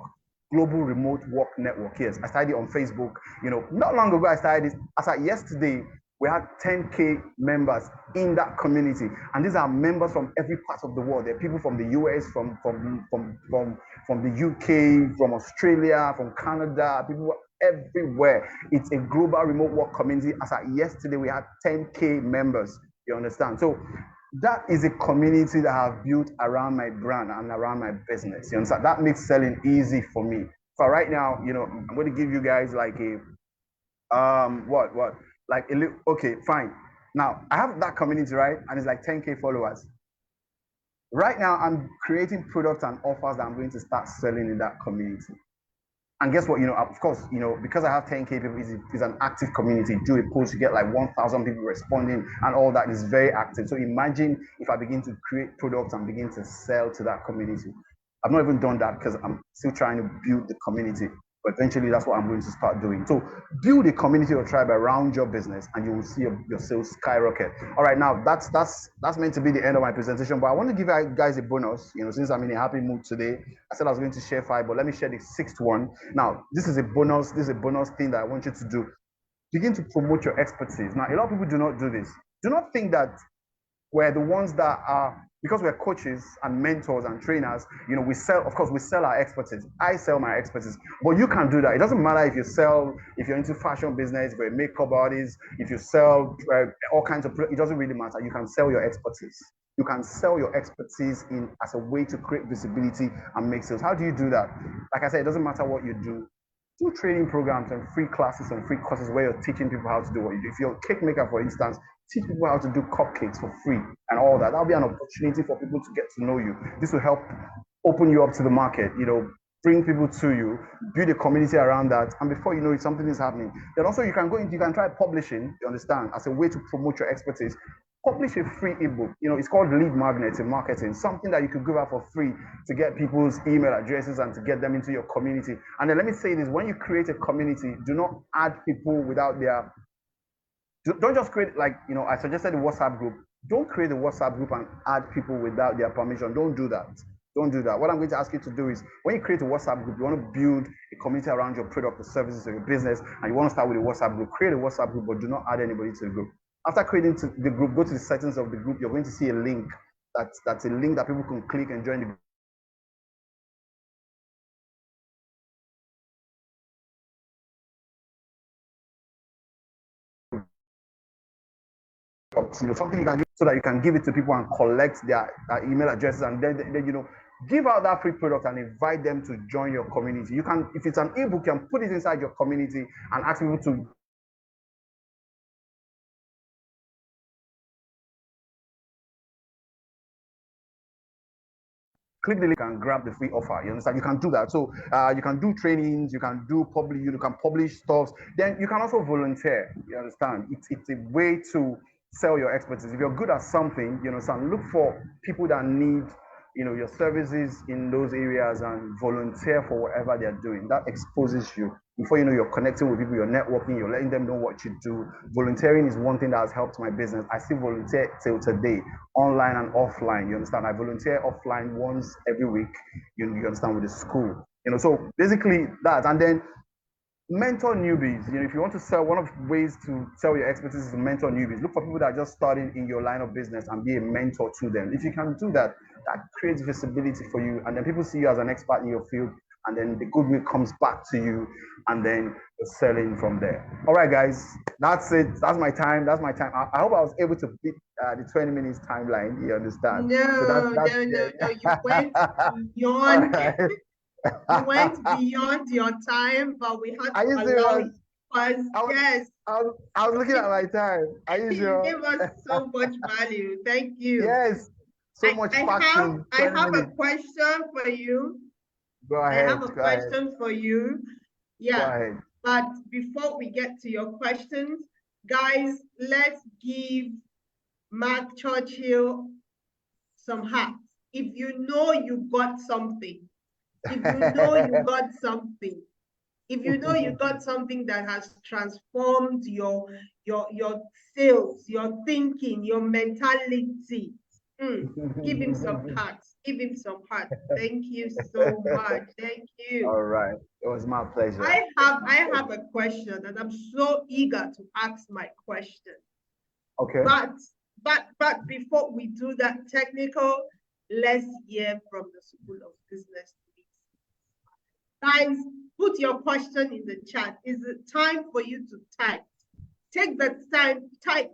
Global Remote Work Network. Yes, I started it on Facebook. Not long ago I started this. As of yesterday, we had 10K members in that community, and these are members from every part of the world. There are people from the US, from the UK, from Australia, from Canada. People everywhere. It's a global remote work community. As of yesterday, we had 10K members. You understand? So that is a community that I've built around my brand and around my business. You understand? That makes selling easy for me. So right now, I'm going to give you guys like a okay, fine. Now, I have that community, right? And it's like 10K followers. Right now, I'm creating products and offers that I'm going to start selling in that community. And guess what? Of course, because I have 10K people, it's an active community. Do a post, you get like 1,000 people responding, and all that is very active. So imagine if I begin to create products and begin to sell to that community. I've not even done that because I'm still trying to build the community. But eventually, that's what I'm going to start doing. So build a community or tribe around your business, and you will see your sales skyrocket. All right, now that's meant to be the end of my presentation. But I want to give you guys a bonus. Since I'm in a happy mood today, I said I was going to share 5, but let me share the 6th one. Now, this is a bonus. This is a bonus thing that I want you to do. Begin to promote your expertise. Now, a lot of people do not do this. Do not think that we're the ones that are, because we're coaches and mentors and trainers, we sell our expertise. I sell my expertise, but you can do that. It doesn't matter if you're into fashion business, if you're a makeup artist, if you sell all kinds of, it doesn't really matter. You can sell your expertise. You can sell your expertise as a way to create visibility and make sales. How do you do that? Like I said, it doesn't matter what you do. Do training programs and free classes and free courses where you're teaching people how to do what you do. If you're a cake maker, for instance, teach people how to do cupcakes for free and all that. That'll be an opportunity for people to get to know you. This will help open you up to the market, bring people to you, build a community around that, and before you know it, something is happening. Then also you can try publishing, you understand, as a way to promote your expertise. Publish a free ebook. It's called lead magnets in marketing, something that you could give out for free to get people's email addresses and to get them into your community. And then let me say this, when you create a community, do not add people without their, don't just create, I suggested a WhatsApp group. Don't create a WhatsApp group and add people without their permission. Don't do that. Don't do that. What I'm going to ask you to do is, when you create a WhatsApp group, you want to build a community around your product or services or your business, and you want to start with a WhatsApp group, create a WhatsApp group, but do not add anybody to the group. After creating the group, go to the settings of the group. You're going to see a link. That's a link that people can click and join the group. Something you can do so that you can give it to people and collect their email addresses, and then give out that free product and invite them to join your community. You can, if it's an ebook, you can put it inside your community and ask people to click the link and grab the free offer. You understand? You can do that. So you can do trainings, you can do you can publish stuff. Then you can also volunteer. You understand? It's a way to sell your expertise. If you're good at something, look for people that need your services in those areas and volunteer for whatever they're doing. That exposes you. Before you know, you're connecting with people, you're networking, you're letting them know what you do. Volunteering is one thing that has helped my business. I still volunteer till today, online and offline. You understand? I volunteer offline once every week. You understand, with the school. So basically that. And then mentor newbies. If you want to sell, one of the ways to sell your expertise is to mentor newbies. Look for people that are just starting in your line of business and be a mentor to them. If you can do that, that creates visibility for you, and then people see you as an expert in your field, and then the goodwill comes back to you, and then you're selling from there. All right, guys, that's it. That's my time. I hope I was able to beat the 20 minutes timeline. You understand? No, so no. You went beyond. You went beyond your time, but we had to allow you. Yes. I was looking at my time. Are you sure? You gave us so much value. Thank you. Yes. So much facts. I have a question for you. Go ahead. I have a question for you. Yeah. Go ahead. But before we get to your questions, guys, let's give Mark Churchill some hearts. If you know you got something, if you know you got something, if you know you got something that has transformed your sales, your thinking, your mentality, give him some hearts. Give him some hearts. Thank you so much. Thank you. All right. It was my pleasure. I have a question, and I'm so eager to ask my question. Okay. But before we do that technical, let's hear from the School of Business. Guys, put your question in the chat. Is it time for you to type? Take the time, type.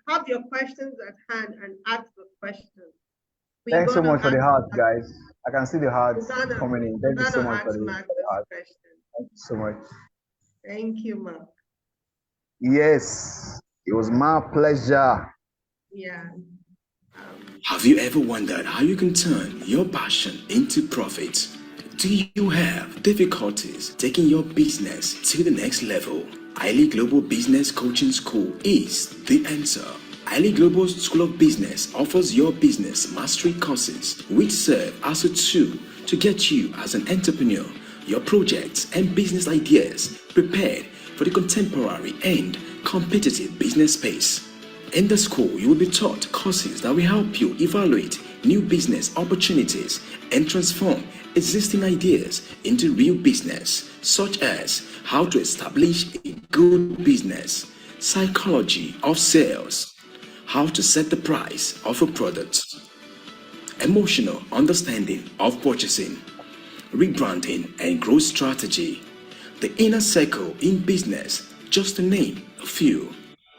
Have your questions at hand and ask the question. Thanks so much for the hearts, guys. I can see the hearts coming in. Thank you so much for the hearts. Thank you so much. Thank you, Mark. Yes. It was my pleasure. Yeah. Have you ever wondered how you can turn your passion into profit? Do you have difficulties taking your business to the next level? iLead Global Business Coaching School is the answer. iLead Global School of Business offers your business mastery courses, which serve as a tool to get you as an entrepreneur, your projects and business ideas prepared for the contemporary and competitive business space. In the school, you will be taught courses that will help you evaluate new business opportunities and transform existing ideas into real business, such as how to establish a good business, psychology of sales, how to set the price of a product, emotional understanding of purchasing, rebranding and growth strategy, the inner circle in business, just to name a few.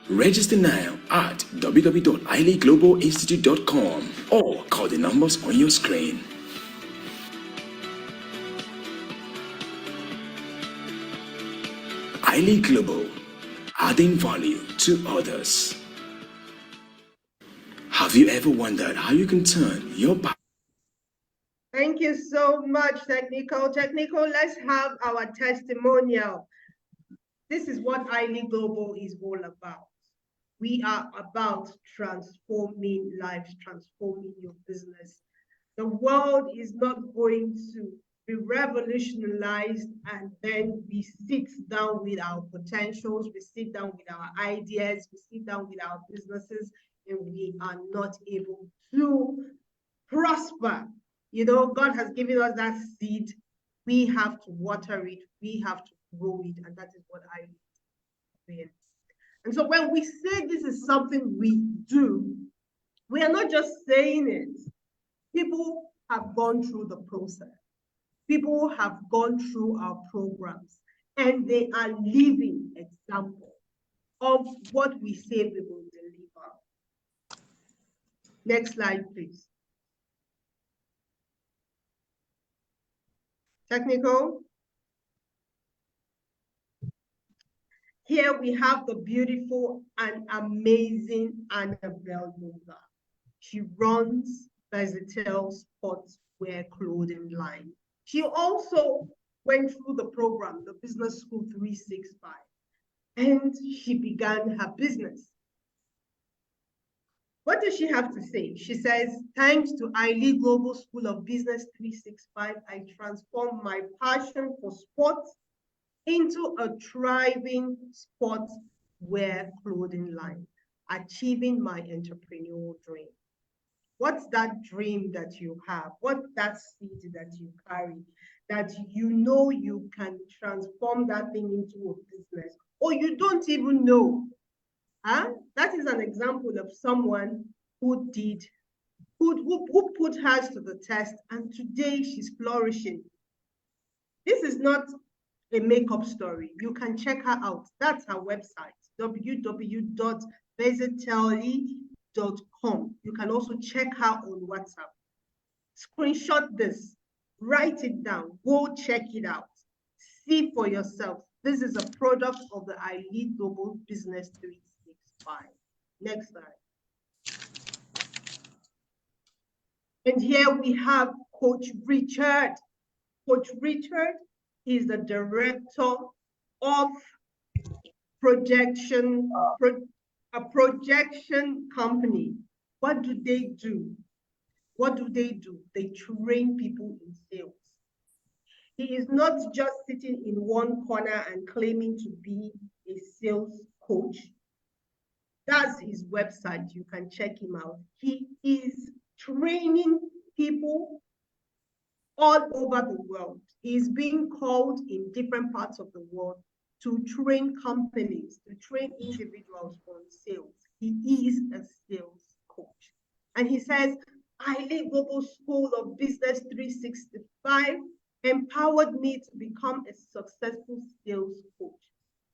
Register now at www.ileaglobalinstitute.com or call the numbers on your screen. iLead Global, adding value to others. Have you ever wondered how you can turn your Thank you so much, Technical. Technical, let's have our testimonial. This is what iLead Global is all about. We are about transforming lives, transforming your business. The world is not going to be revolutionized and then we sit down with our potentials, we sit down with our ideas, we sit down with our businesses, and we are not able to prosper. You know, God has given us that seed. We have to water it, we have to grow it, and that is what I do. And so when we say this is something we do, we are not just saying it. People have gone through the process. People have gone through our programs, and they are living example of what we say we will deliver. Next slide, please. Technical. Here we have the beautiful and amazing Annabelle Yoga. She runs Versatile Sportswear clothing line. She also went through the program, the Business School 365, and she began her business. What does she have to say? She says, thanks to iLead Global School of Business 365, I transformed my passion for sports into a thriving sportswear clothing line, achieving my entrepreneurial dream. What's that dream that you have? What's that seed that you carry that you know you can transform that thing into a business, or you don't even know? That is an example of someone who put hers to the test, and today she's flourishing. This is not a makeup story. You can check her out. That's her website, www.versatile.com. You can also check her on WhatsApp. Screenshot this, write it down, go check it out. See for yourself. This is a product of the iLead Global Business 365. Next slide. And here we have Coach Richard. Coach Richard is the director of a projection company. What do they do? What do? They train people in sales. He is not just sitting in one corner and claiming to be a sales coach. That's his website. You can check him out. He is training people all over the world. He's being called in different parts of the world to train companies, to train individuals on sales. He is a sales coach. And he says, iLead Global School of Business 365 empowered me to become a successful sales coach,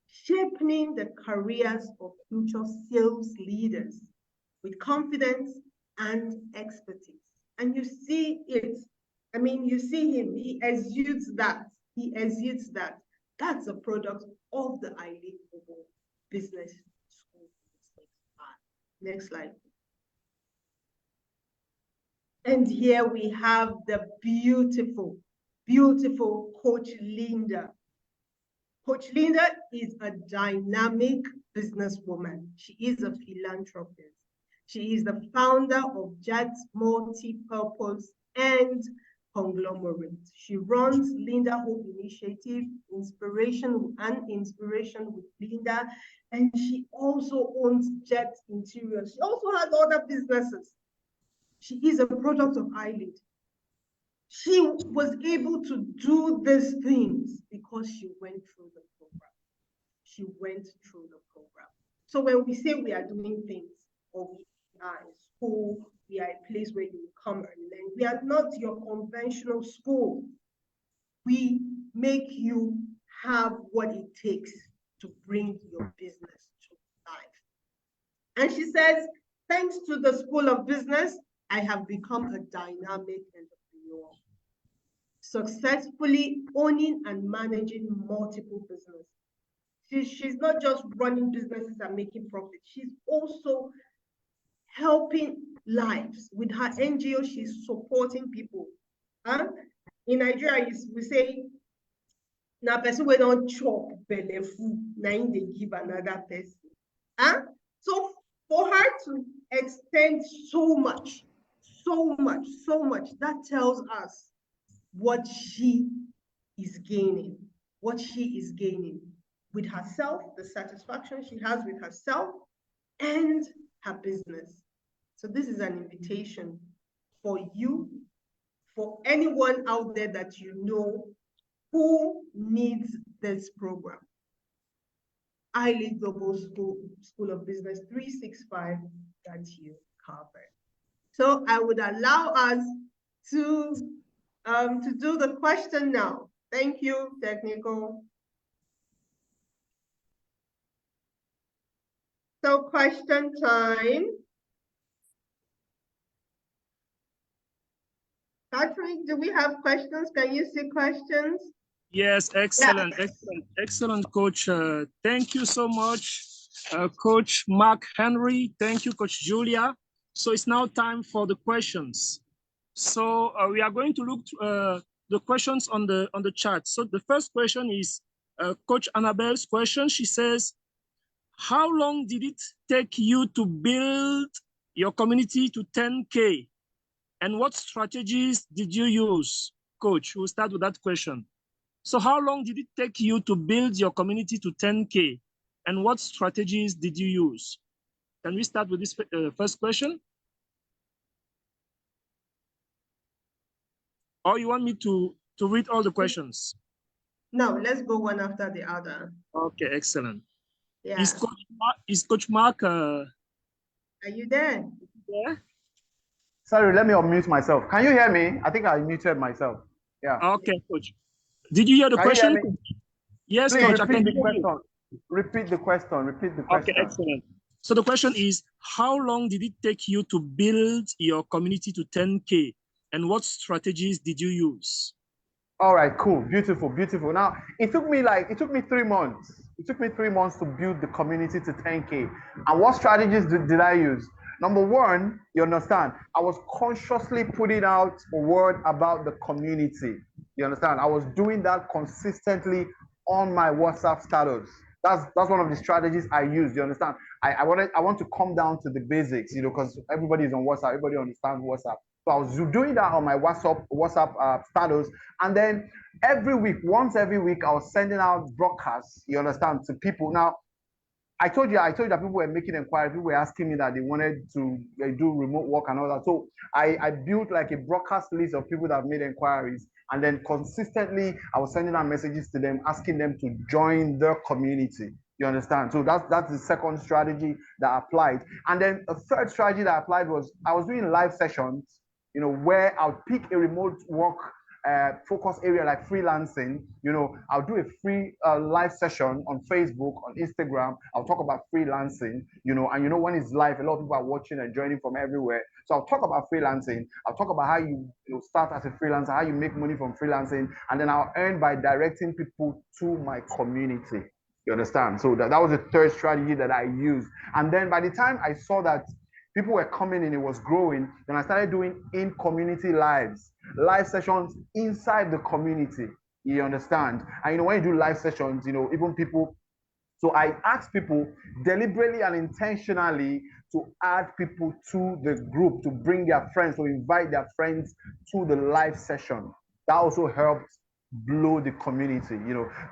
shaping the careers of future sales leaders with confidence and expertise. And you see it. I mean, you see him, he exudes that. He exudes that. That's a product of the iLead Global Business School Next slide. And here we have the beautiful, beautiful Coach Linda. Coach Linda is a dynamic businesswoman. She is a philanthropist. She is the founder of JETS Multi-Purpose and Conglomerate. She runs Linda Hope Initiative, Inspiration with Linda, and she also owns JETS Interiors. She also has other businesses. She is a product of iLead. She was able to do these things because she went through the program. She went through the program. So when we say we are doing things, or we are in school, we are a place where you come and learn, we are not your conventional school. We make you have what it takes to bring your business to life. And she says, thanks to the School of Business, I have become a dynamic entrepreneur, successfully owning and managing multiple businesses. She's not just running businesses and making profit. She's also helping lives. With her NGO, she's supporting people. In Nigeria, we say, now person we don't chop belle food, now they give another person. So for her to extend so much, that tells us what she is gaining, with herself, the satisfaction she has with herself and her business. So this is an invitation for you, for anyone out there that you know who needs this program. iLead Global School of Business 365 that you covered. So I would allow us to do the question now. Thank you, technical. So question time. Patrick, do we have questions? Can you see questions? Yes, excellent, excellent, Coach. Thank you so much, Coach Mark Henry. Thank you, Coach Julia. So it's now time for the questions. So we are going to look the questions on the chat. So the first question is Coach Annabelle's question. She says, how long did it take you to build your community to 10K? And what strategies did you use? Coach, we'll start with that question. So how long did it take you to build your community to 10K? And what strategies did you use? Can we start with this first question? Or you want me to read all the questions? No, let's go one after the other. Okay, excellent. Yeah. Is Coach Mark? Are you there? Yeah. Sorry, let me unmute myself. Can you hear me? I think I muted myself. Yeah. Okay, Coach. Did you hear the question? You hear me? Yes, Please Coach. repeat the question. Repeat the question. Okay, excellent. So the question is, how long did it take you to build your community to 10K? And what strategies did you use? All right, cool, beautiful, beautiful. Now, it took me 3 months. It took me 3 months to build the community to 10K. And what strategies did I use? Number one, you understand, I was consciously putting out a word about the community. You understand? I was doing that consistently on my WhatsApp status. That's one of the strategies I use. You understand? I want to come down to the basics, because everybody is on WhatsApp. Everybody understands WhatsApp. So I was doing that on my WhatsApp status, and then once every week, I was sending out broadcasts. You understand, to people. Now, I told you that people were making inquiries. People were asking me that they wanted to do remote work and all that. So I built like a broadcast list of people that have made inquiries, and then consistently I was sending out messages to them, asking them to join their community. You understand? So that's the second strategy that I applied. And then a third strategy that I applied was I was doing live sessions, where I'll pick a remote work focus area like freelancing. I'll do a free live session on Facebook, on Instagram. I'll talk about freelancing, and when it's live, a lot of people are watching and joining from everywhere. So I'll talk about freelancing. I'll talk about how you start as a freelancer, how you make money from freelancing, and then I'll earn by directing people to my community. You understand? So that was the third strategy that I used. And then by the time I saw that people were coming in, it was growing, then I started doing in-community live sessions inside the community. You understand? And when you do live sessions, even people, so I ask people deliberately and intentionally to add people to the group, to bring their friends, to invite their friends to the live session. That also helped blow the community.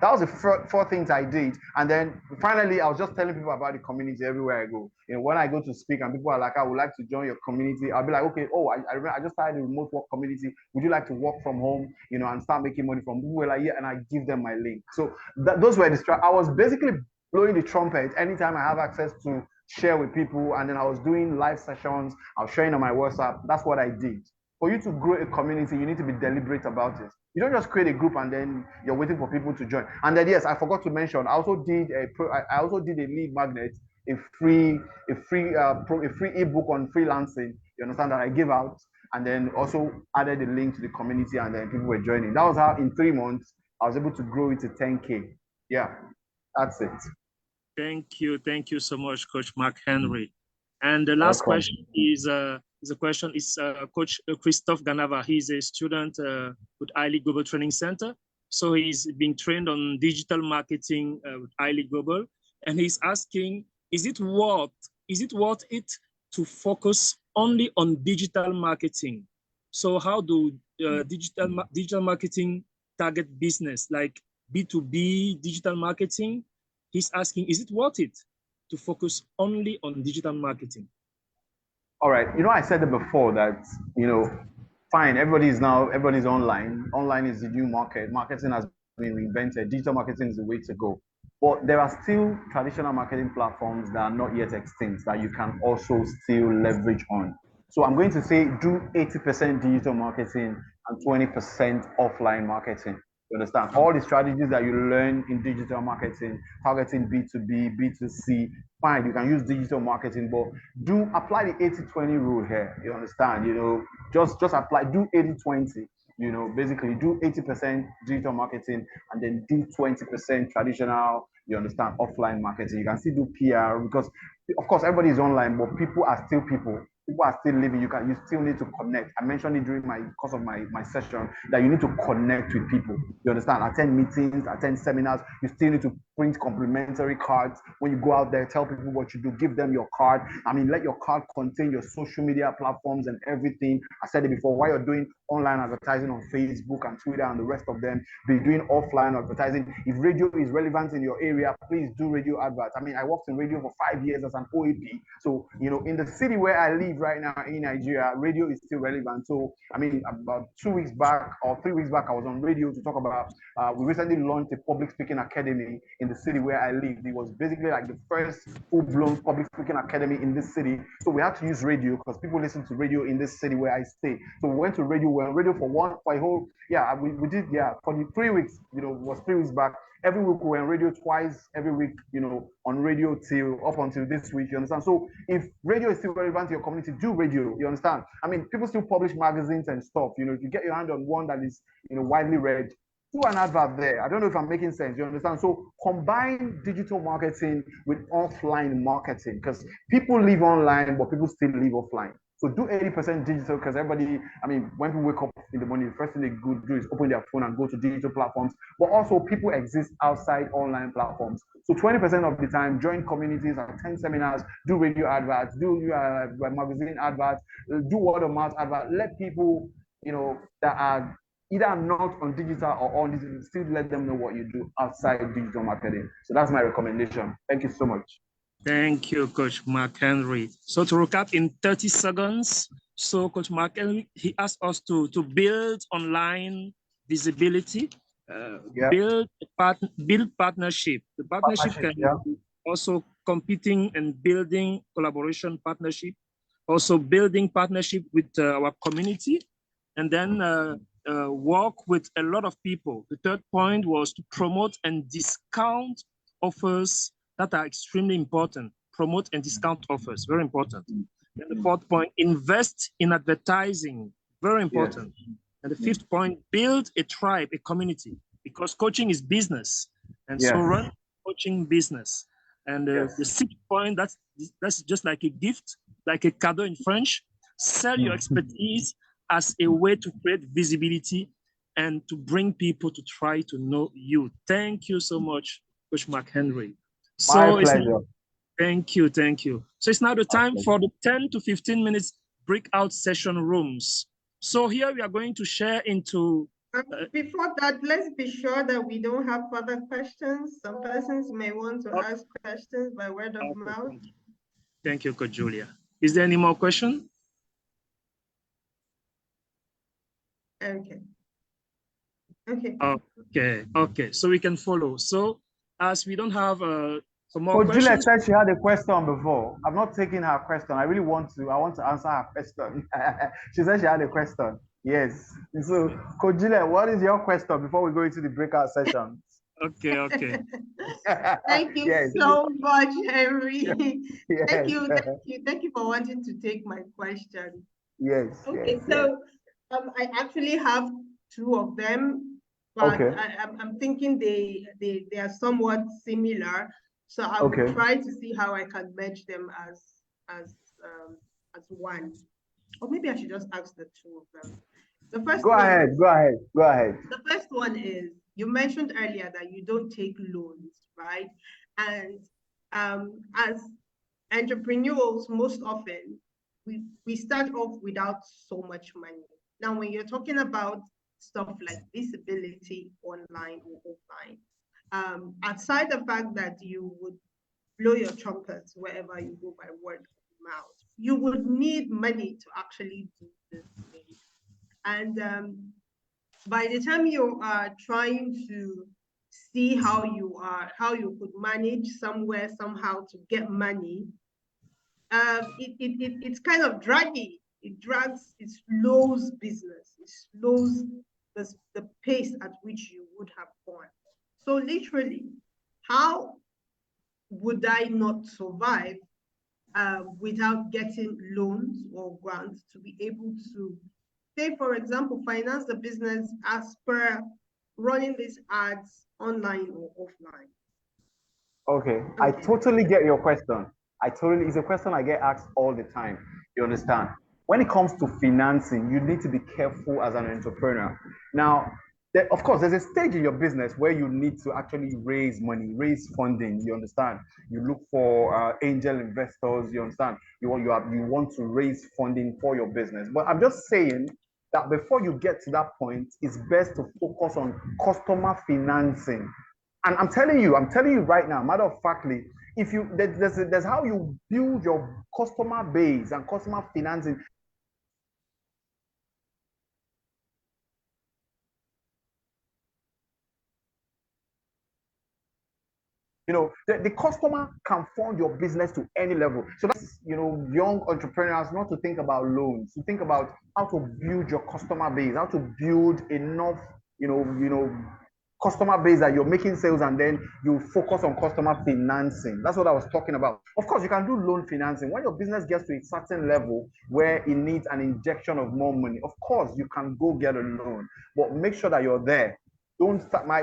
That was the four things I did. And then finally, I was just telling people about the community everywhere I go. When I go to speak and people are like, I would like to join your community, I'll be like, okay, I remember I just started a remote work community. Would you like to work from home, and start making money from people? Were like, yeah, and I give them my link. So those were I was basically blowing the trumpet anytime I have access to share with people. And then I was doing live sessions. I was sharing on my WhatsApp. That's what I did. For you to grow a community, you need to be deliberate about it. You don't just create a group and then you're waiting for people to join. And then yes, I forgot to mention, I also did a lead magnet, a free ebook on freelancing. You understand, that I gave out, and then also added a link to the community, and then people were joining. That was how in 3 months I was able to grow it to 10K. Yeah. That's it. Thank you so much, Coach Mark Henry. And the last question is Coach Christophe Ganava. He's a student with iLead Global Training Center. So he's being trained on digital marketing with iLead Global, and he's asking, is it worth it to focus only on digital marketing? So how do digital marketing target business, like B2B digital marketing? He's asking, is it worth it to focus only on digital marketing? All right. I said it before that, fine, everybody's online. Online is the new market. Marketing has been reinvented. Digital marketing is the way to go. But there are still traditional marketing platforms that are not yet extinct that you can also still leverage on. So I'm going to say do 80% digital marketing and 20% offline marketing. You understand? All the strategies that you learn in digital marketing, targeting B2B, B2C, fine, you can use digital marketing, but do apply the 80-20 rule here. You understand? Just apply, do 80-20. Basically do 80% digital marketing and then do 20% traditional, you understand, offline marketing. You can still do PR because, of course, everybody is online, but people are still people. People are still living. You still need to connect. I mentioned it during my course of my session that you need to connect with people. You understand? Attend meetings, attend seminars. You still need to print complimentary cards. When you go out there, tell people what you do. Give them your card. Let your card contain your social media platforms and everything. I said it before. While you're doing online advertising on Facebook and Twitter and the rest of them, be doing offline advertising. If radio is relevant in your area, please do radio adverts. I worked in radio for 5 years as an OAP. So, in the city where I live right now in Nigeria, radio is still relevant. So, about 2 weeks back or 3 weeks back, I was on radio to talk about, we recently launched a public speaking academy in the city where I live. It was basically like the first full-blown public speaking academy in this city. So we had to use radio because people listen to radio in this city where I stay. So we went to radio. We were on radio for a whole, we did, for the 3 weeks, it was 3 weeks back. Every week we were on radio twice every week, on radio till up until this week, you understand? So if radio is still relevant to your community, do radio, you understand? People still publish magazines and stuff, if you get your hand on one that is, widely read, do an advert there. I don't know if I'm making sense, you understand? So combine digital marketing with offline marketing because people live online, but people still live offline. So do 80% digital because everybody, when people wake up in the morning, the first thing they do is open their phone and go to digital platforms. But also people exist outside online platforms. So 20% of the time, join communities, attend seminars, do radio adverts, do magazine adverts, do word of mouth adverts. Let people, that are either not on digital or on digital, still let them know what you do outside digital marketing. So that's my recommendation. Thank you so much. Thank you, Coach Mark Henry. So to recap in 30 seconds, so Coach Mark Henry, he asked us to build online visibility, build partnership. The partnership can also competing and building collaboration partnership, also building partnership with our community, and then work with a lot of people. The third point was to promote and discount offers that are extremely important. Promote and discount offers, very important. And the fourth point, invest in advertising, very important. Yes. And the fifth point, build a tribe, a community, because coaching is business. And so run coaching business. And the Yes. 6th point, that's just like a gift, like a cadeau in French. Sell your expertise as a way to create visibility and to bring people to try to know you. Thank you so much, Coach Mark Henry. My So pleasure. thank you. So it's now the time for the 10 to 15 minutes breakout session rooms. So here we are going to share into... Before that, let's be sure that we don't have further questions. Some persons may want to ask questions by word of mouth. Thank you, Coach Julia. Is there any more question? Okay. Okay. So we can follow. So as we don't have some more Coach Julia questions. said she had a question before. I'm not taking her question. I want to answer her question. She said she had a question. Yes. So, Coach Julia, what is your question before we go into the breakout session? Okay. Thank you Yes. so much, Henry. Yes. Thank you for wanting to take my question. Yes. Okay, so I actually have 2 of them, but okay. I'm thinking they are somewhat similar. So I will try to see how I can merge them as one. Or maybe I should just ask the 2 of them. The first Go ahead. The first one is, you mentioned earlier that you don't take loans, right? And as entrepreneurs, most often we start off without so much money. Now, when you're talking about stuff like visibility online or offline, aside the fact that you would blow your trumpets wherever you go by word of mouth, you would need money to actually do this thing. And by the time you are trying to see how you could manage somewhere somehow to get money, it's kind of draggy. It slows business. It slows the pace at which you would have gone. So literally, how would I not survive without getting loans or grants to be able to, say, for example, finance the business as per running these ads online or offline? Okay. I totally get your question. It's a question I get asked all the time. You understand? When it comes to financing, you need to be careful as an entrepreneur. Now, of course, there's a stage in your business where you need to actually raise money, raise funding. You understand? You look for angel investors. You understand? You want to raise funding for your business. But I'm just saying that before you get to that point, it's best to focus on customer financing. And I'm telling you right now, matter of factly, if you there's how you build your customer base and customer financing. You know, the customer can fund your business to any level. So that's, young entrepreneurs not to think about loans, to think about how to build your customer base, how to build enough, customer base that you're making sales, and then you focus on customer financing. That's what I was talking about. Of course, you can do loan financing when your business gets to a certain level where it needs an injection of more money. Of course, you can go get a loan, but make sure that you're there. Don't start. My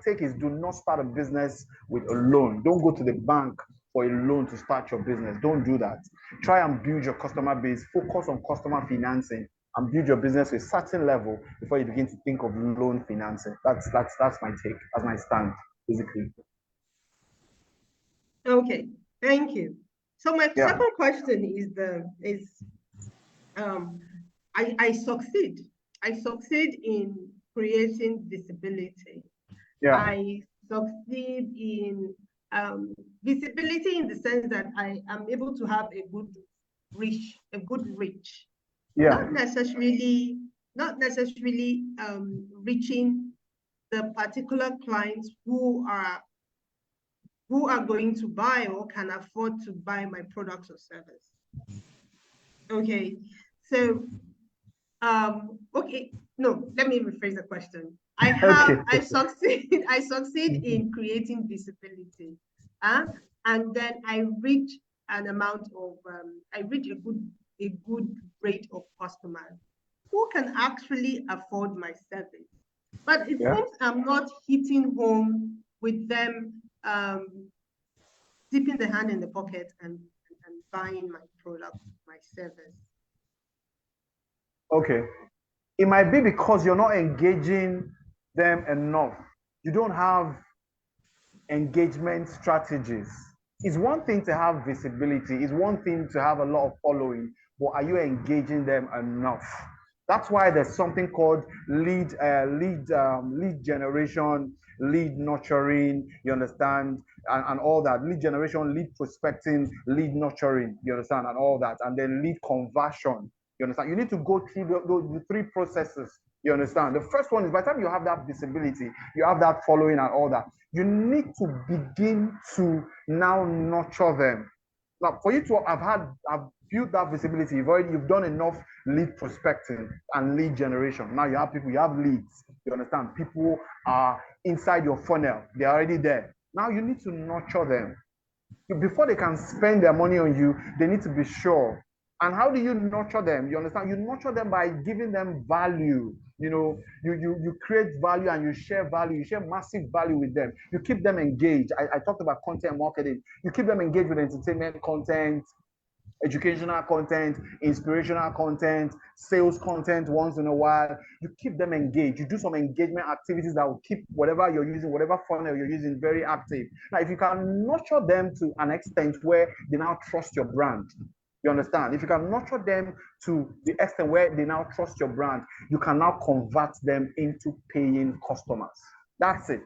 take is, do not start a business with a loan. Don't go to the bank for a loan to start your business. Don't do that. Try and build your customer base. Focus on customer financing and build your business to a certain level before you begin to think of loan financing. That's my take. That's my stand, basically. Okay, thank you. So my second question is I succeed. I succeed in creating visibility. Yeah. I succeed in visibility in the sense that I am able to have a good reach. Yeah. Not necessarily reaching the particular clients who are going to buy or can afford to buy my products or service. Okay, so okay, no, let me rephrase the question. I succeed in creating visibility, and then I reach an amount of I reach a good rate of customers who can actually afford my service. But it seems I'm not hitting home with them dipping the hand in the pocket and buying my product, my service. Okay. It might be because you're not engaging them enough. You don't have engagement strategies. It's one thing to have visibility, it's one thing to have a lot of following, but are you engaging them enough? That's why there's something called lead generation, lead nurturing, you understand, and all that. Lead generation, lead prospecting, lead nurturing, you understand, and all that. And then lead conversion, you understand. You need to go through the three processes, you understand. The first one is by the time you have that visibility, you have that following and all that, you need to begin to now nurture them. Now, for you to have built that visibility, you've done enough lead prospecting and lead generation. Now you have people, you have leads, you understand? People are inside your funnel, they're already there. Now you need to nurture them. Before they can spend their money on you, they need to be sure. And how do you nurture them? You understand? You nurture them by giving them value. You know, you create value and you share value. You share massive value with them. You keep them engaged. I talked about content marketing. You keep them engaged with entertainment content, educational content, inspirational content, sales content once in a while. You keep them engaged. You do some engagement activities that will keep whatever you're using, whatever funnel you're using, very active. Now, if you can nurture them to an extent where they now trust your brand, you understand? If you can nurture them to the extent where they now trust your brand, you can now convert them into paying customers. That's it.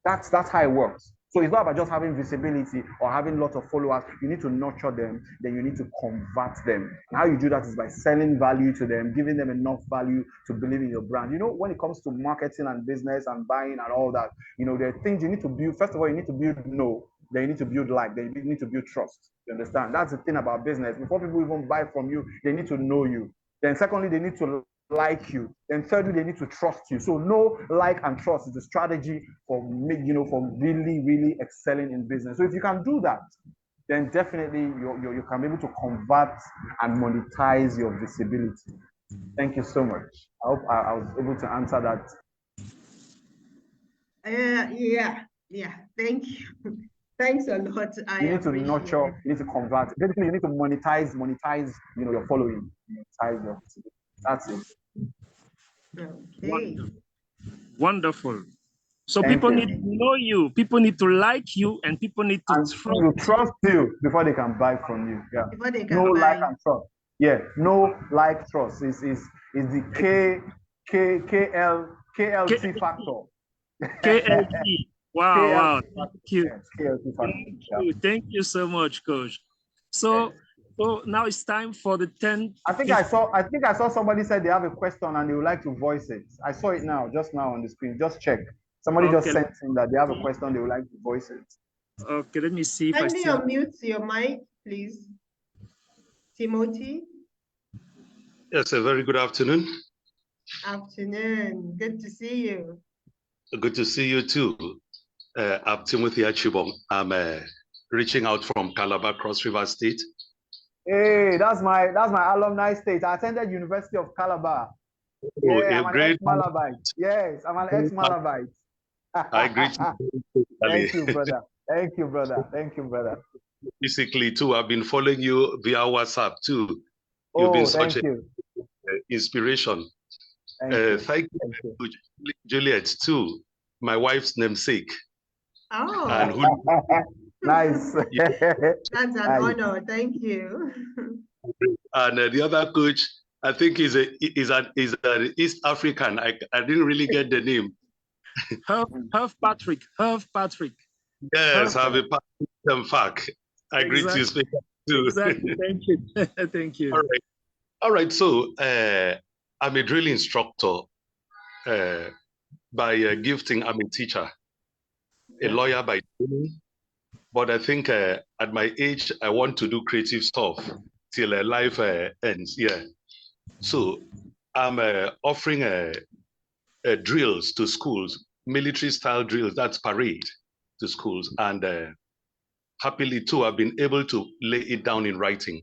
That's how it works. So it's not about just having visibility or having lots of followers. You need to nurture them, then you need to convert them. And how you do that is by selling value to them, giving them enough value to believe in your brand. You know, when it comes to marketing and business and buying and all that, you know, there are things you need to build. First of all, you need to build know. Then you need to build like, then you need to build trust. You understand? That's the thing about business. Before people even buy from you, they need to know you. Then secondly, they need to like you. Then thirdly, they need to trust you. So know, like, and trust is the strategy for for really, really excelling in business. So if you can do that, then definitely you can be able to convert and monetize your visibility. Thank you so much. I hope I was able to answer that. Yeah. Thank you. Thanks a lot. You need to nurture, you need to convert. Basically, you need to monetize, your following, monetize your visibility. That's it. Okay. Wonderful. So people need to know you, people need to like you, and people need to trust you before they can buy from you. Yeah. Before they can no buy. Like and trust. Yeah. No like trust is the KLT factor. KLT. Wow. Thank you. Yes, KLT factor. Thank you so much, Coach. So now it's time for the 10th. I think I saw somebody said they have a question and they would like to voice it. I saw it just now on the screen. Just check. Somebody just sent in that they have a question, they would like to voice it. Okay, let me see if Kindly unmute your mic, please. Timothy. Yes, a very good afternoon. Afternoon. Good to see you. Good to see you too. I'm Timothy Achibong. I'm reaching out from Calabar, Cross River State. Hey, that's my alumni state. I attended University of Calabar. Oh, yeah, I'm an ex-Malabite. Yes, I'm an ex-Malabite. I greet you. Thank you, brother. Thank you, brother. Thank you, brother. Basically, too, I've been following you via WhatsApp too. You've been such an inspiration. Thank you, Juliet, too, my wife's namesake. Oh, and nice. That's an honor. Thank you. And the other coach, I think is an East African. I didn't really get the name. Herv Patrick. Yes, I have a Patrick fact. I greet you too. Exactly. Thank you. Thank you. All right. So I'm a drill instructor. By gifting, I'm a teacher, a lawyer by training. But I think at my age, I want to do creative stuff till life ends. Yeah. So I'm offering drills to schools, military-style drills. That's parade to schools, and happily too, I've been able to lay it down in writing.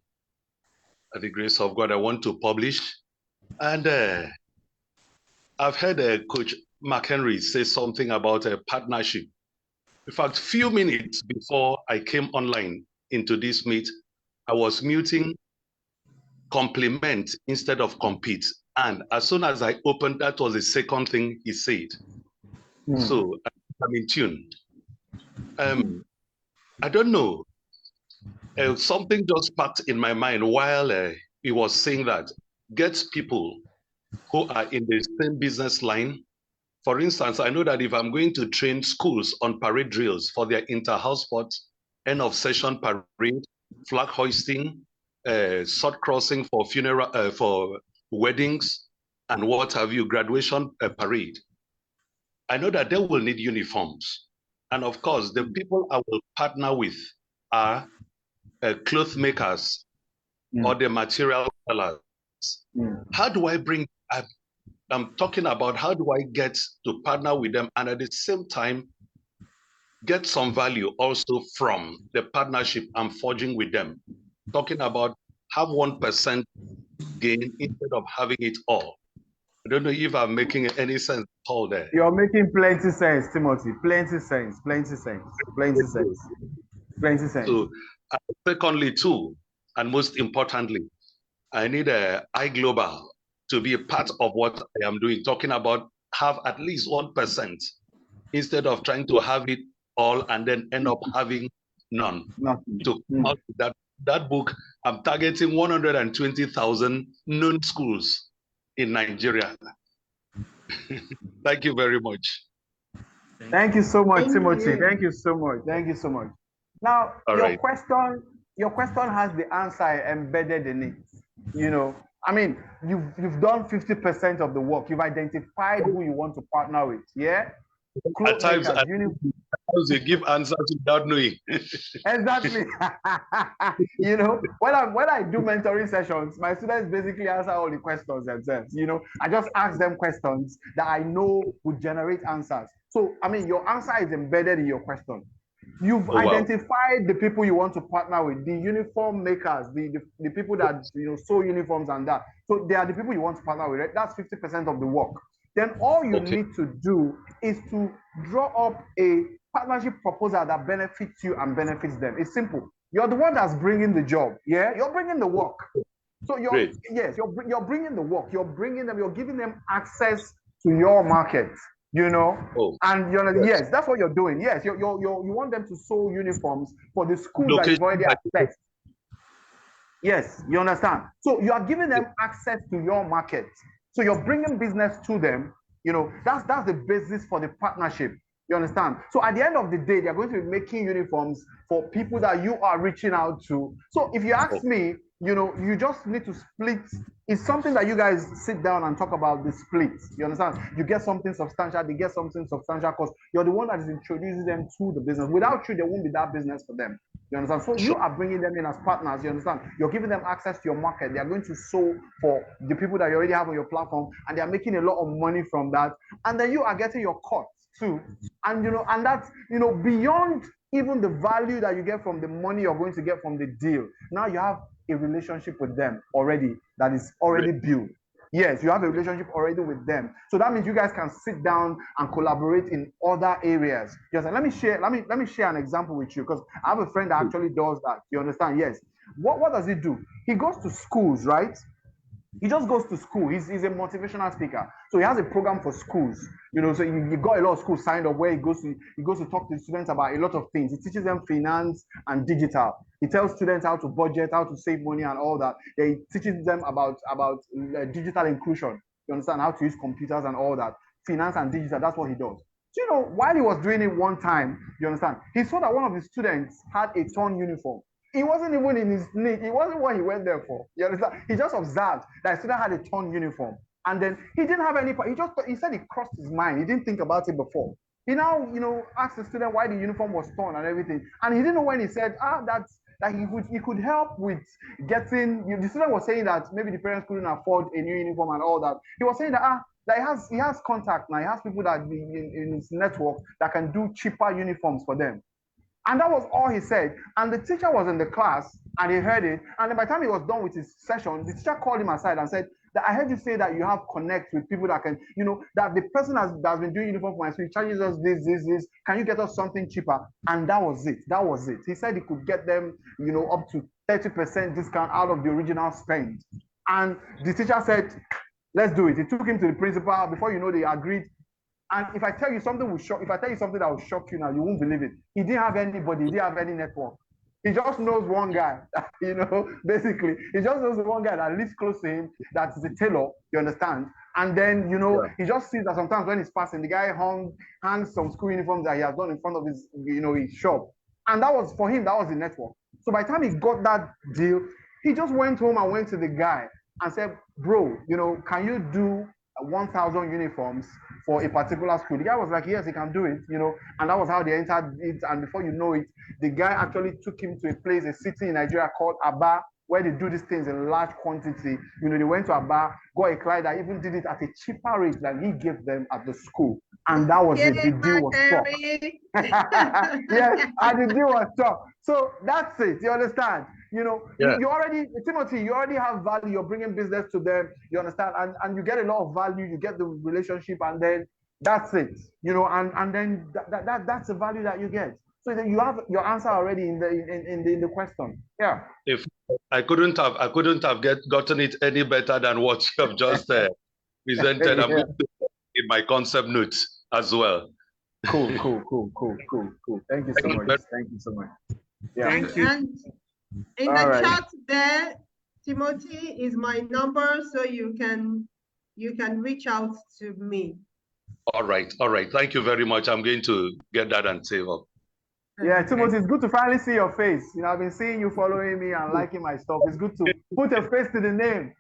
At the grace of God, I want to publish, and I've heard Coach McHenry say something about a partnership In fact, few minutes before I came online into this meet, I was muting compliment instead of compete. And as soon as I opened, that was the second thing he said. So I'm in tune. I don't know. Something just sparked in my mind while he was saying that. Get people who are in the same business line. For instance, I know that if I'm going to train schools on parade drills for their inter-house sports, end of session parade, flag hoisting, sword crossing for funeral, for weddings, and what have you, graduation parade, I know that they will need uniforms. And of course, the people I will partner with are cloth makers or the material sellers. How do I bring, I'm talking about how do I get to partner with them and at the same time get some value also from the partnership I'm forging with them. Talking about have 1% gain instead of having it all. I don't know if I'm making any sense at all there. You're making plenty sense, Timothy. Plenty sense, plenty sense, plenty sense, plenty sense. So, secondly, too, and most importantly, I need iGlobal to be a part of what I am doing. Talking about have at least 1% instead of trying to have it all and then end up having none. Nothing. To come out with that book, I'm targeting 120,000 known schools in Nigeria. Thank you very much. Thank you so much, Thank Timothy. you. Thank you so much. Thank you so much. Now, your question has the answer embedded in it. You know, I mean, you've done 50% of the work. You've identified who you want to partner with. Yeah. At times, you give answers without knowing. Exactly. You know, when I do mentoring sessions, my students basically answer all the questions themselves. You know, I just ask them questions that I know would generate answers. So, I mean, your answer is embedded in your question. You've identified the people you want to partner with, the uniform makers, the people that sew uniforms and that. So they are the people you want to partner with, right? That's 50% of the work. Then all you need to do is to draw up a partnership proposal that benefits you and benefits them. It's simple. You're the one that's bringing the job. Yeah, you're bringing the work. So you're bringing the work. You're bringing them. You're giving them access to your market. You know, and yes, that's what you're doing. Yes, you want them to sew uniforms for the school that you've already accessed. Yes, you understand. So you are giving them access to your market. So you're bringing business to them. You know, that's the basis for the partnership. You understand? So at the end of the day, they're going to be making uniforms for people that you are reaching out to. So if you ask me, you know, you just need to split. It's something that you guys sit down and talk about the split. You understand? You get something substantial, they get something substantial because you're the one that is introducing them to the business. Without you, there won't be that business for them. You understand? So you are bringing them in as partners. You understand? You're giving them access to your market. They are going to sew for the people that you already have on your platform, and they are making a lot of money from that. And then you are getting your cut too. And and that's beyond even the value that you get from the money you're going to get from the deal. Now you have a relationship with them already that is already built. Yes, you have a relationship already with them. So that means you guys can sit down and collaborate in other areas. Just let me share an example with you, because I have a friend that actually does that. You understand? Yes. What does he do? He goes to schools, right? He just goes to school. He's a motivational speaker. So he has a program for schools. So you got a lot of schools signed up where he goes to talk to students about a lot of things. He teaches them finance and digital. He tells students how to budget, how to save money and all that. He teaches them about digital inclusion. You understand? How to use computers and all that. Finance and digital, that's what he does. So, while he was doing it one time, you understand, he saw that one of his students had a torn uniform. It wasn't even in his need. It wasn't what he went there for. You understand? He just observed that a student had a torn uniform. And then he didn't have any, he said it crossed his mind. He didn't think about it before. He now, asked the student why the uniform was torn and everything. And he didn't know when he said, that he could help with getting, the student was saying that maybe the parents couldn't afford a new uniform and all that. He was saying that, that he has contact now. He has people that in his network that can do cheaper uniforms for them. And that was all he said. And the teacher was in the class and he heard it. And then by the time he was done with his session, the teacher called him aside and said, That I heard you say that you have connect with people that can, that the person that's been doing uniform for my school charges us this. Can you get us something cheaper? And that was it. That was it. He said he could get them, up to 30% discount out of the original spend. And the teacher said, let's do it. He took him to the principal. Before you know, they agreed. And if I tell you something that will shock you now, you won't believe it. He didn't have anybody. He didn't have any network. He just knows one guy, basically. He just knows one guy that lives close to him, that's the tailor, you understand? And then, he just sees that sometimes when he's passing, the guy hangs some school uniforms that he has done in front of his, his shop. And that was, for him, that was the network. So by the time he got that deal, he just went home and went to the guy and said, bro, can you do 1,000 uniforms for a particular school? The guy was like, yes, he can do it, and that was how they entered it. And before you know it, the guy actually took him to a city in Nigeria called Aba, where they do these things in large quantity. They went to Aba, got a client that even did it at a cheaper rate than he gave them at the school. And that was it. The deal was struck. Yes, and the deal was struck. So that's it. You understand? You already, Timothy, you already have value. You're bringing business to them. You understand? And you get a lot of value. You get the relationship, and then that's it. And then that's the value that you get. So then you have your answer already in the question. Yeah. If I couldn't have gotten it any better than what you have just presented. I'm going to in my concept notes as well. Cool. Thank you so much. Thank you so much. Yeah. Thank you. And in the chat there, Timothy, is my number, so you can reach out to me. All right. Thank you very much. I'm going to get that and save up. Yeah, Timothy, it's good to finally see your face. I've been seeing you following me and liking my stuff. It's good to put a face to the name.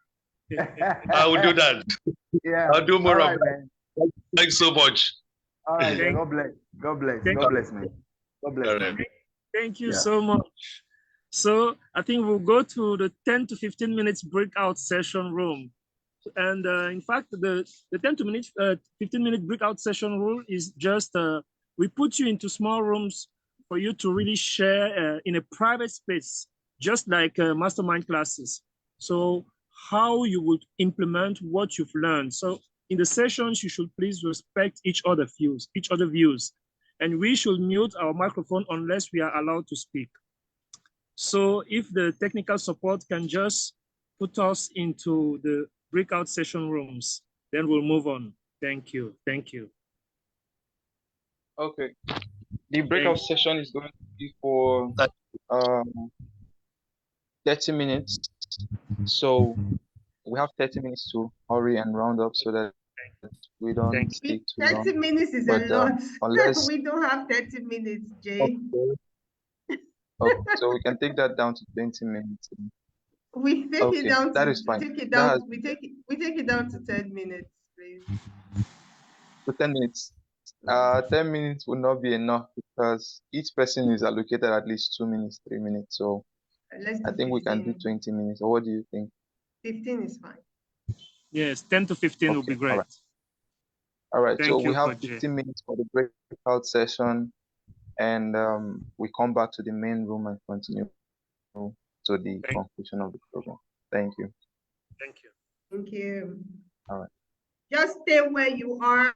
I will do that. Yeah. I'll do more of that. Thanks so much. All right. God bless. God bless, man. God bless. Man. Thank you so much. So I think we'll go to the 10 to 15 minutes breakout session room. And in fact, the 10 to 15 minute breakout session rule is just, we put you into small rooms for you to really share in a private space, just like mastermind classes. So how you would implement what you've learned. So in the sessions, you should please respect each other's views. And we should mute our microphone unless we are allowed to speak. So if the technical support can just put us into the breakout session rooms, then we'll move on. Thank you. Okay. The breakout session is going to be for 30 minutes. So we have 30 minutes to hurry and round up so that we don't speak too long. 30 minutes is a lot. Unless we don't have 30 minutes, Jay. Okay, so we can take that down to 20 minutes. We take it down. That is fine. We take it down to 10 minutes, please. To 10 minutes. 10 minutes will not be enough because each person is allocated at least 2 minutes, 3 minutes. So I think we can do 20 minutes. Or what do you think? 15 is fine. Yes, 10 to 15 will be great. All right. So we have 15 minutes for the breakout session, and we come back to the main room and continue to the conclusion of the program. Thank you. Thank you. All right. Just stay where you are.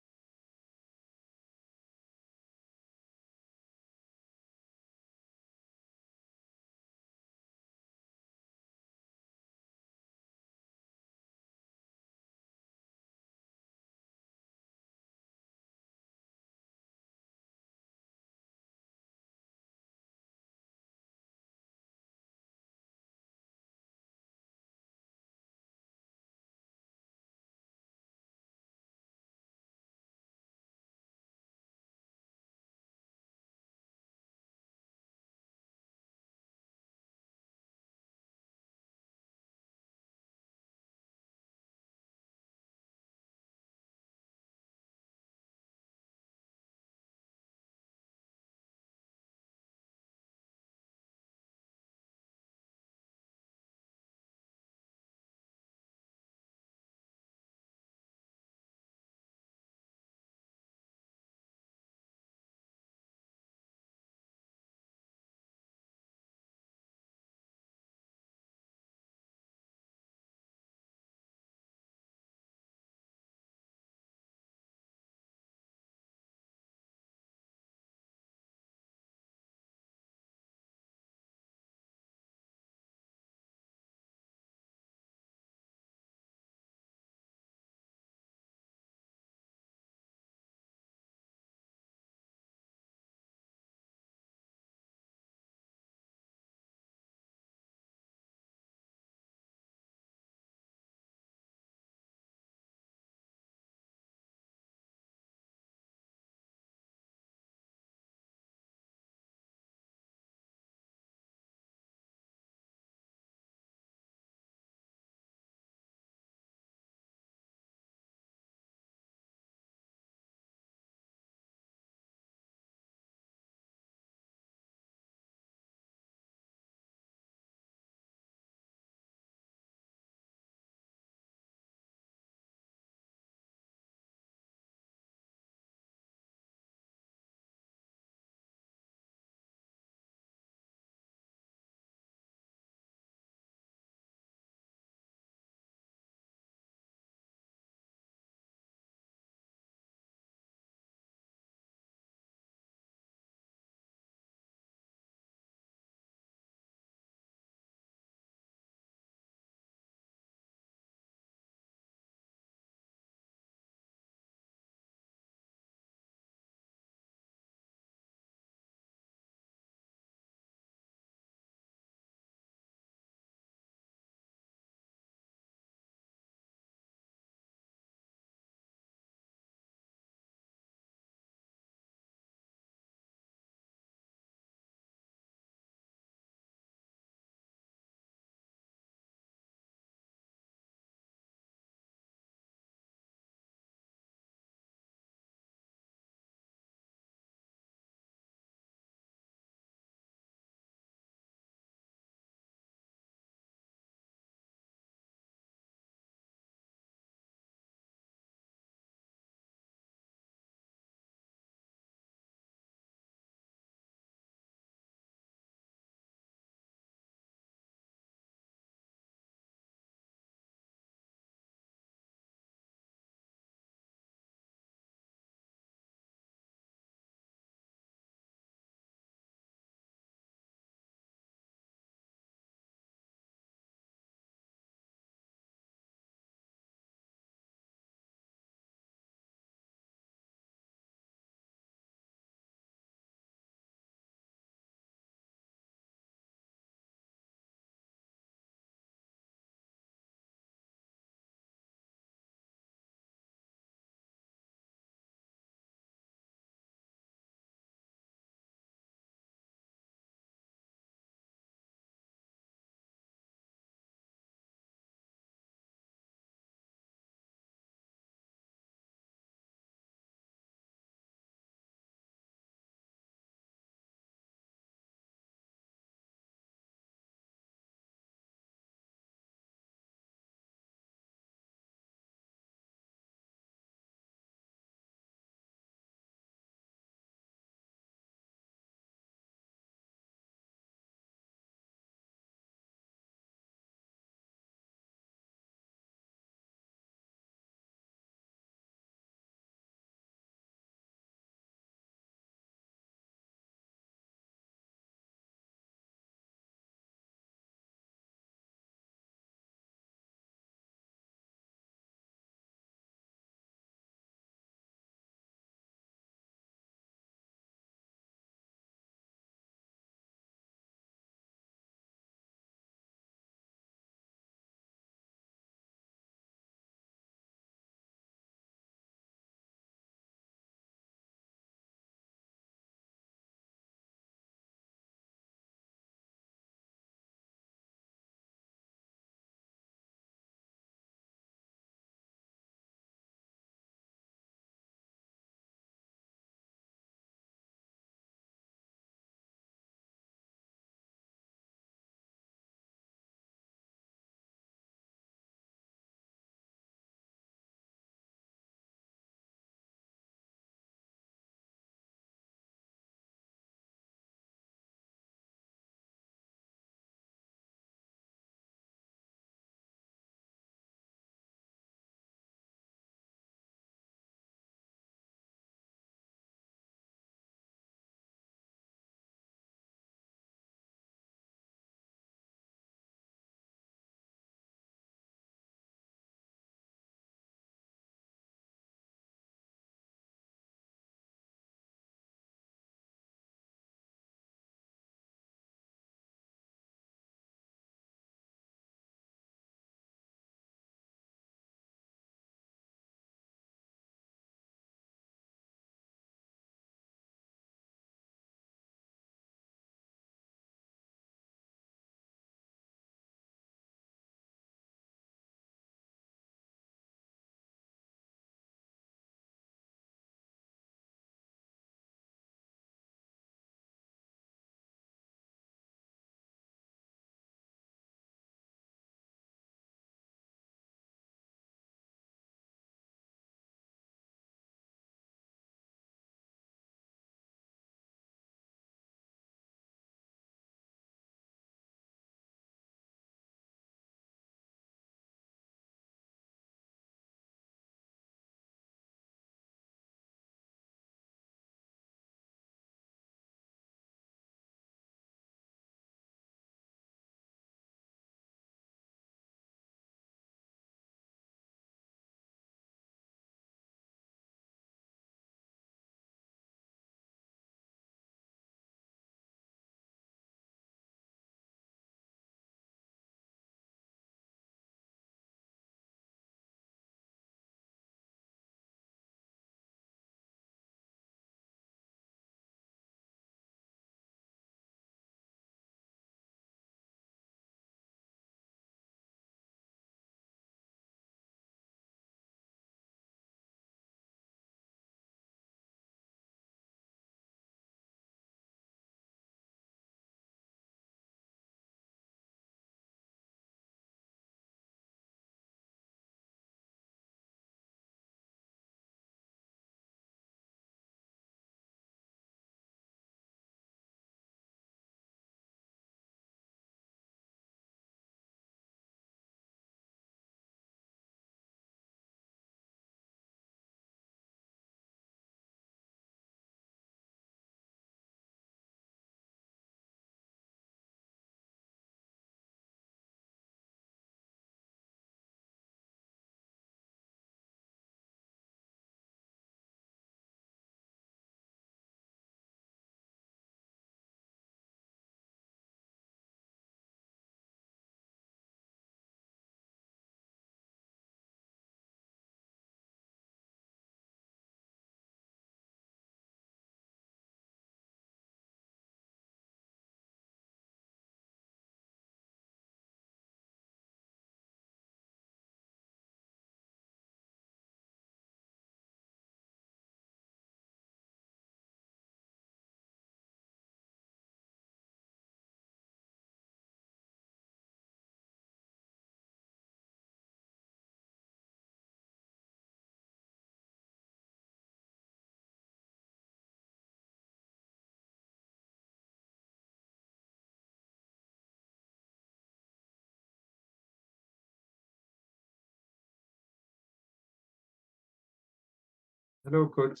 Hello, Coach.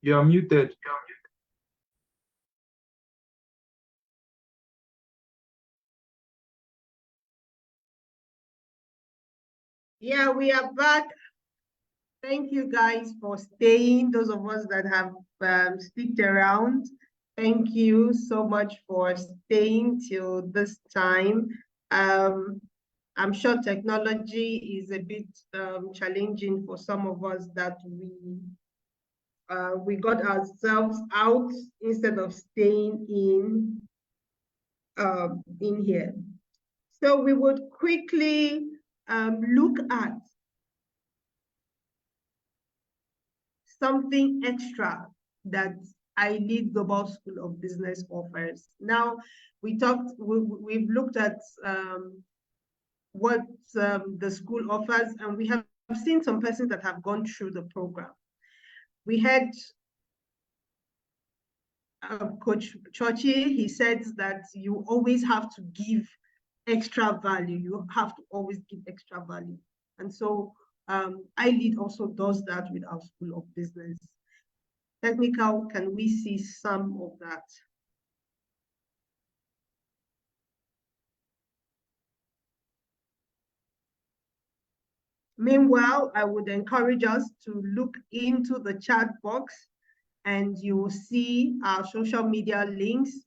You are muted. Yeah, we are back. Thank you guys for staying. Those of us that have sticked around, thank you so much for staying till this time. I'm sure technology is a bit challenging for some of us that we got ourselves out instead of staying in here. So we would quickly look at something extra that iLead Global School of Business offers. Now, we've looked at what the school offers, and we have seen some persons that have gone through the program. We had Coach Chochi, he said that you always have to give extra value. You have to always give extra value. And so iLead also does that with our School of Business. Technical, can we see some of that? Meanwhile, I would encourage us to look into the chat box and you will see our social media links.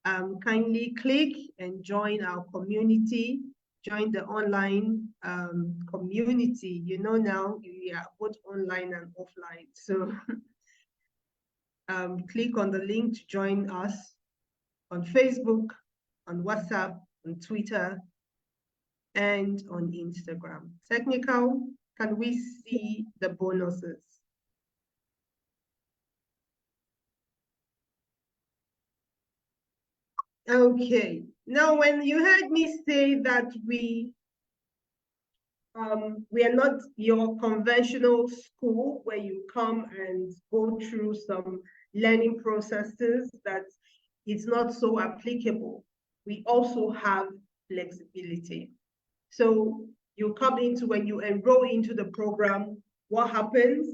Kindly click and join our community, join the online community. You know now we are both online and offline. So click on the link to join us on Facebook, on WhatsApp, on Twitter, and on Instagram. Technical, can we see the bonuses? Okay, now when you heard me say that we are not your conventional school where you come and go through some learning processes, that it's not so applicable. We also have flexibility. So you come into, when you enroll into the program, what happens?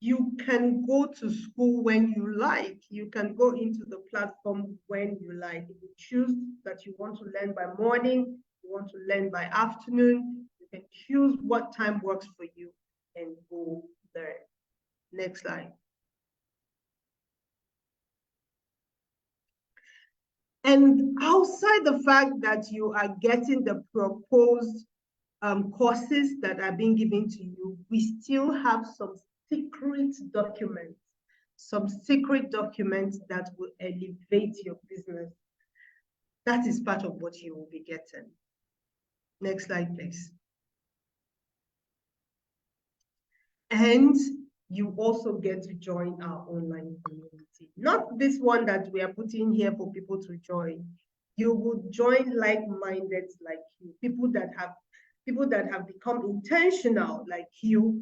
You can go to school when you like. You can go into the platform when you like. If you choose that you want to learn by morning, you want to learn by afternoon, you can choose what time works for you and go there. Next slide. And outside the fact that you are getting the proposed courses that are being given to you, we still have some secret documents that will elevate your business. That is part of what you will be getting. Next slide, please. And you also get to join our online community. Not this one that we are putting here for people to join. You will join like-minded like you, people that have become intentional like you,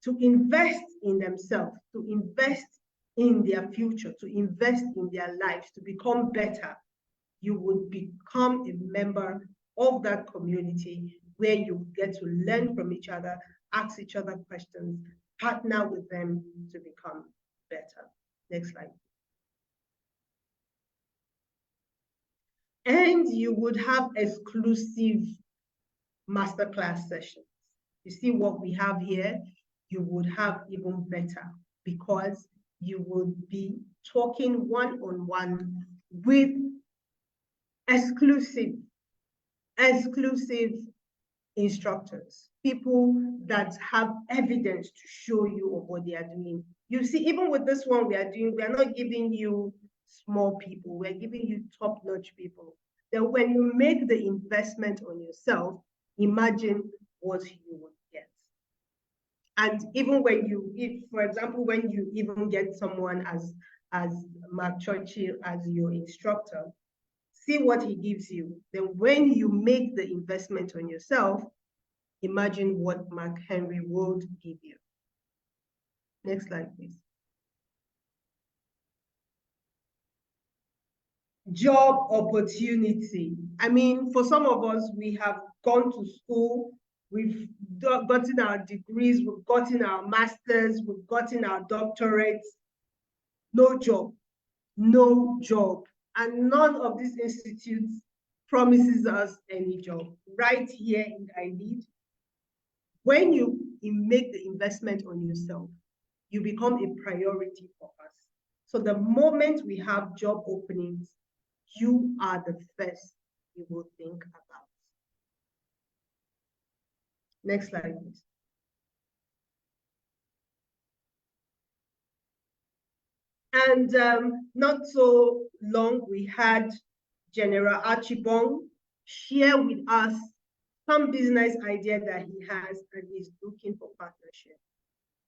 to invest in themselves, to invest in their future, to invest in their lives, to become better. You would become a member of that community where you get to learn from each other, ask each other questions, partner with them to become better. Next slide. And you would have exclusive masterclass sessions. You see what we have here? You would have even better, because you would be talking one-on-one with exclusive instructors, people that have evidence to show you of what they are doing. You see, even with this one we are doing, we are not giving you small people, we're giving you top-notch people. Then when you make the investment on yourself, imagine what you would get. And even when for example, when you even get someone as Mark Churchill as your instructor, see what he gives you. Then when you make the investment on yourself, imagine what Mark Henry would give you. Next slide, please. Job opportunity. I mean, for some of us, we have gone to school We've gotten our degrees, we've gotten our masters, we've gotten our doctorates. No job, no job. And none of these institutes promises us any job. Right here in iLead, when you make the investment on yourself, you become a priority for us. So the moment we have job openings, you are the first we will think about. Next slide, please. And not so long, we had General Archibong share with us some business idea that he has and he's looking for partnership.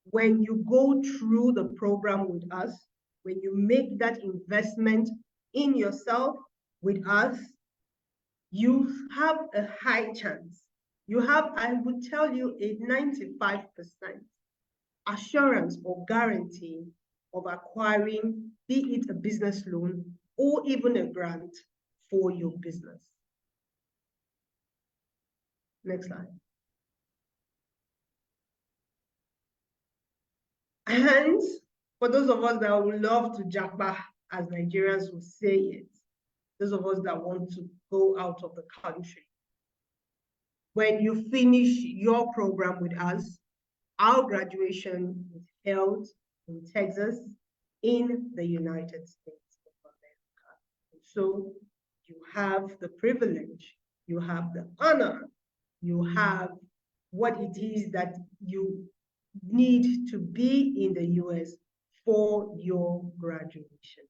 When you go through the program with us, when you make that investment in yourself with us, you have a high chance. You have, I would tell you, a 95% assurance or guarantee of acquiring, be it a business loan or even a grant for your business. Next slide. And for those of us that would love to japa, as Nigerians would say it, those of us that want to go out of the country, when you finish your program with us, our graduation is held in Texas, in the United States of America. So you have the privilege, you have the honor, you have what it is that you need to be in the US for your graduation.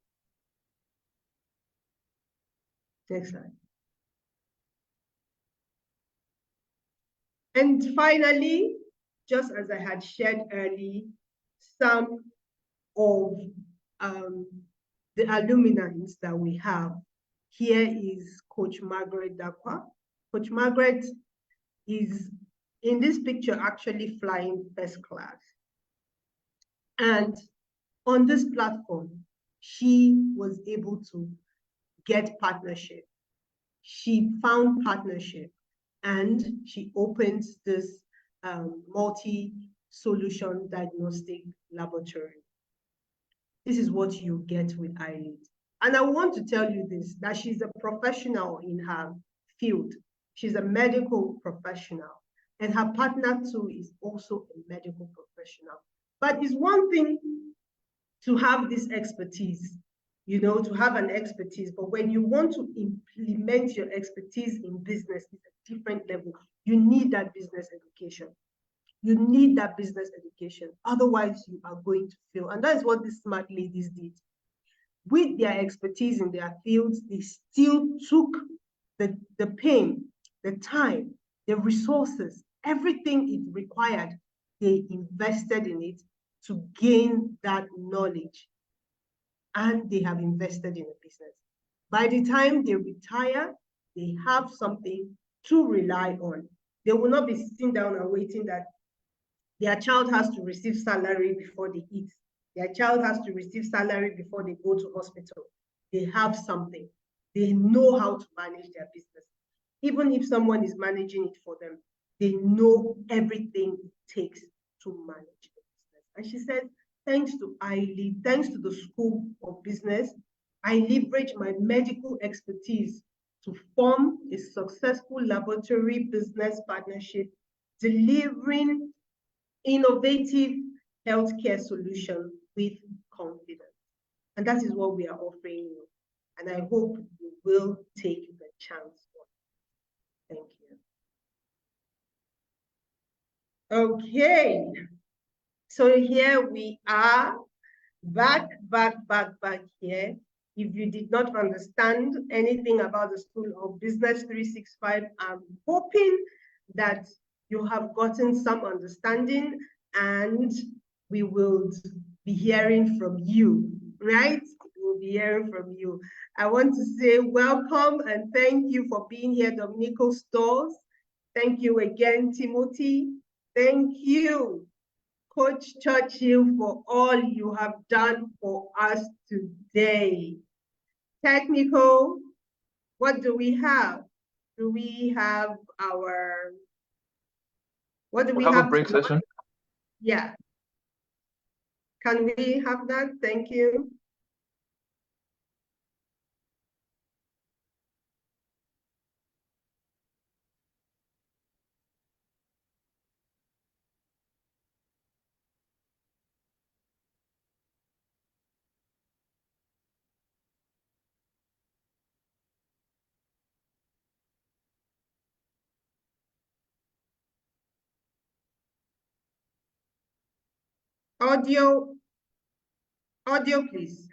Next slide. And finally, just as I had shared early, some of the alumni that we have. Here is Coach Margaret Dakwa. Coach Margaret is in this picture actually flying first class. And on this platform, she was able to get partnership. She found partnership and she opens this multi-solution diagnostic laboratory. This is what you get with iLead. And I want to tell you this, that she's a professional in her field. She's a medical professional. And her partner too is also a medical professional. But it's one thing to have this expertise, you know, to have an expertise, but when you want to implement your expertise in business, it's a different level. You need that business education. You need that business education. Otherwise, you are going to fail. And that is what these smart ladies did. With their expertise in their fields, they still took the pain, the time, the resources, everything it required. They invested in it to gain that knowledge. And they have invested in a business. By the time they retire, they have something to rely on. They will not be sitting down and waiting that their child has to receive salary before they eat. Their child has to receive salary before they go to hospital. They have something. They know how to manage their business. Even if someone is managing it for them, they know everything it takes to manage the business. And she said, thanks to iLead, thanks to the School of Business, I leverage my medical expertise to form a successful laboratory business partnership, delivering innovative healthcare solution with confidence. And that is what we are offering you. And I hope you will take the chance. Thank you. Okay. So here we are, back here. If you did not understand anything about the School of Business 365, I'm hoping that you have gotten some understanding and we will be hearing from you, right? We'll be hearing from you. I want to say welcome and thank you for being here, Dominico Stores. Thank you again, Timothy. Thank you, Coach Churchill, for all you have done for us today. Technical, what do we have? Do we have our What do we have have? A break session? Yeah. Can we have that? Thank you. Audio, please.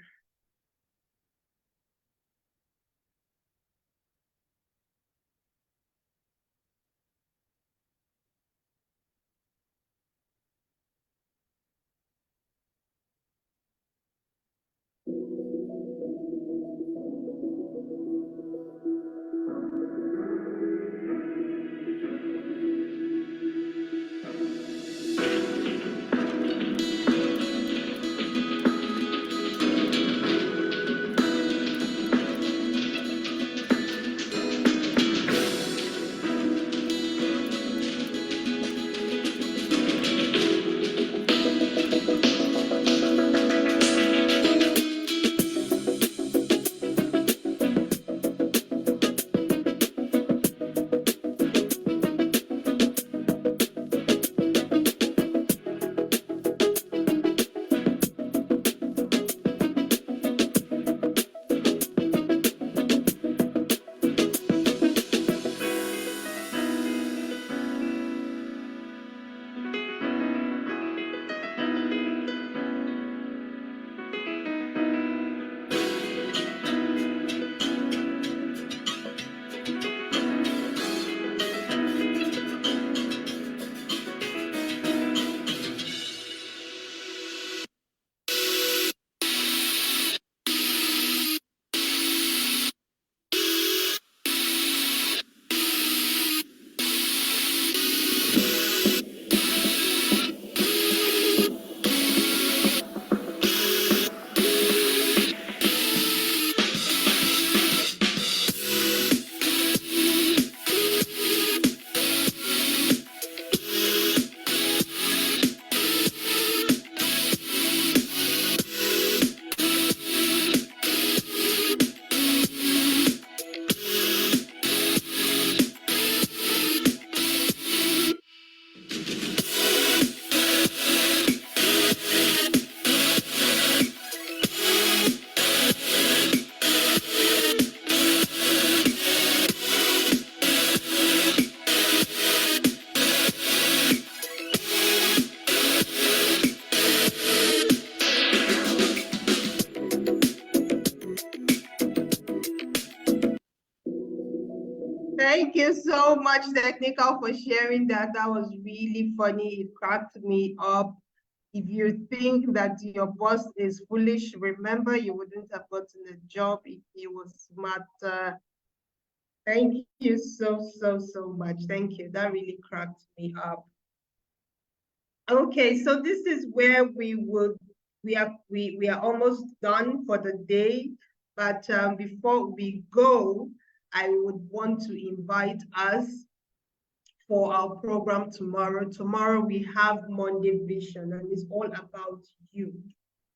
Thank you so much, Technical, for sharing that. That was really funny. It cracked me up. If you think that your boss is foolish, remember you wouldn't have gotten a job if he was smarter. Thank you so much. Thank you. That really cracked me up. Okay, so this is where we are almost done for the day. But before we go, I would want to invite us for our program tomorrow. Tomorrow we have Monday Vision, and it's all about you.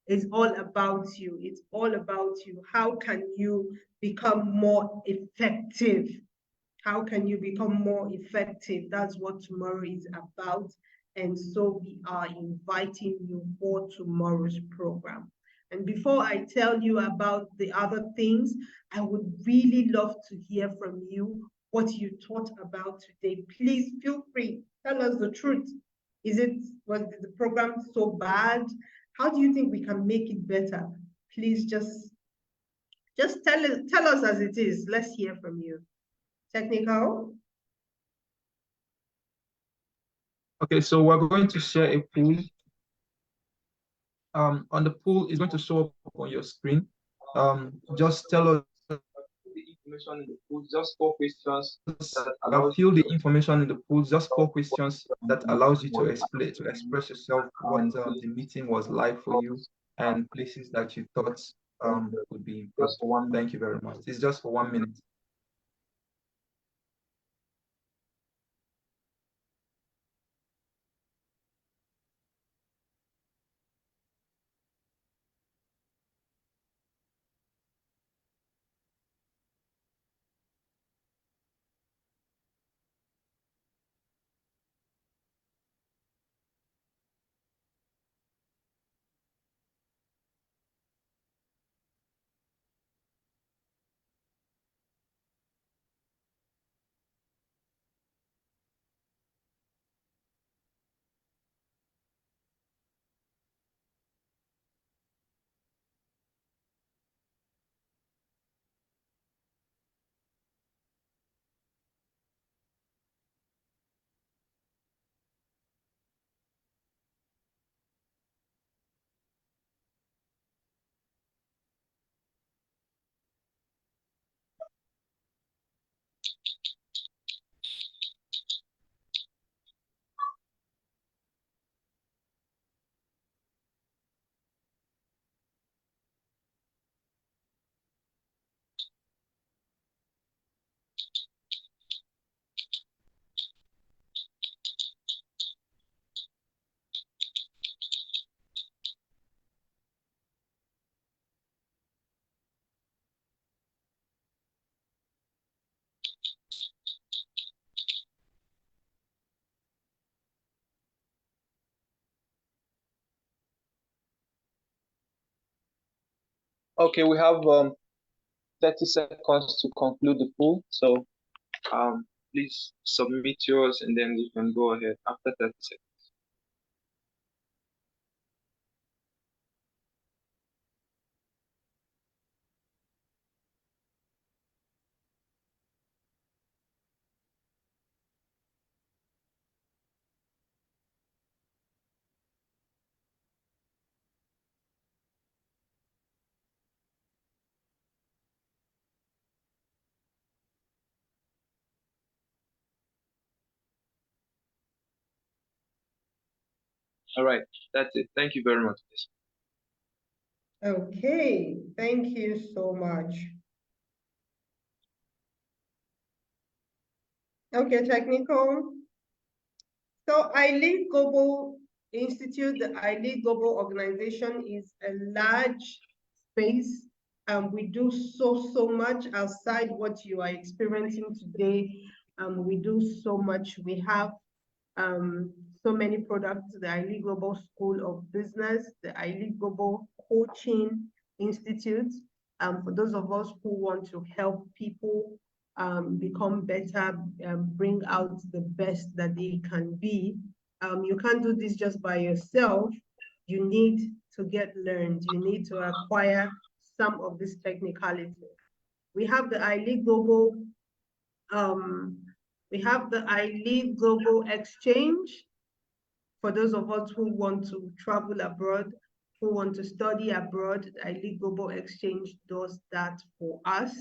It's all about you. It's all about you. How can you become more effective? How can you become more effective? That's what tomorrow is about. And so we are inviting you for tomorrow's program. And before I tell you about the other things, I would really love to hear from you what you thought about today. Please feel free. Tell us the truth. Was the program so bad? How do you think we can make it better? Please just tell us as it is. Let's hear from you. Technical. Okay, so we're going to share a pool. On the pool is going to show up on your screen. Just tell us the information in the pool. Just 4 questions. Fill the information in the pool. Just 4 questions that allows you to express yourself, what the meeting was like for you, and places that you thought would be improved. Thank you very much. It's just for 1 minute. . Okay, we have 30 seconds to conclude the poll. So please submit yours and then we can go ahead after 30 seconds. All right, that's it. Thank you very much. Okay, thank you so much. Okay, technical. So iLead Global Institute, the iLead Global Organization is a large space, and we do so much outside what you are experiencing today. We do so much. We have so many products, the iLead Global School of Business, the iLead Global Coaching Institute, for those of us who want to help people become better, bring out the best that they can be. You can't do this just by yourself. You need to get learned. You need to acquire some of this technicality. We have the iLead Global Global Exchange. For those of us who want to travel abroad, who want to study abroad, iLead Global Exchange does that for us.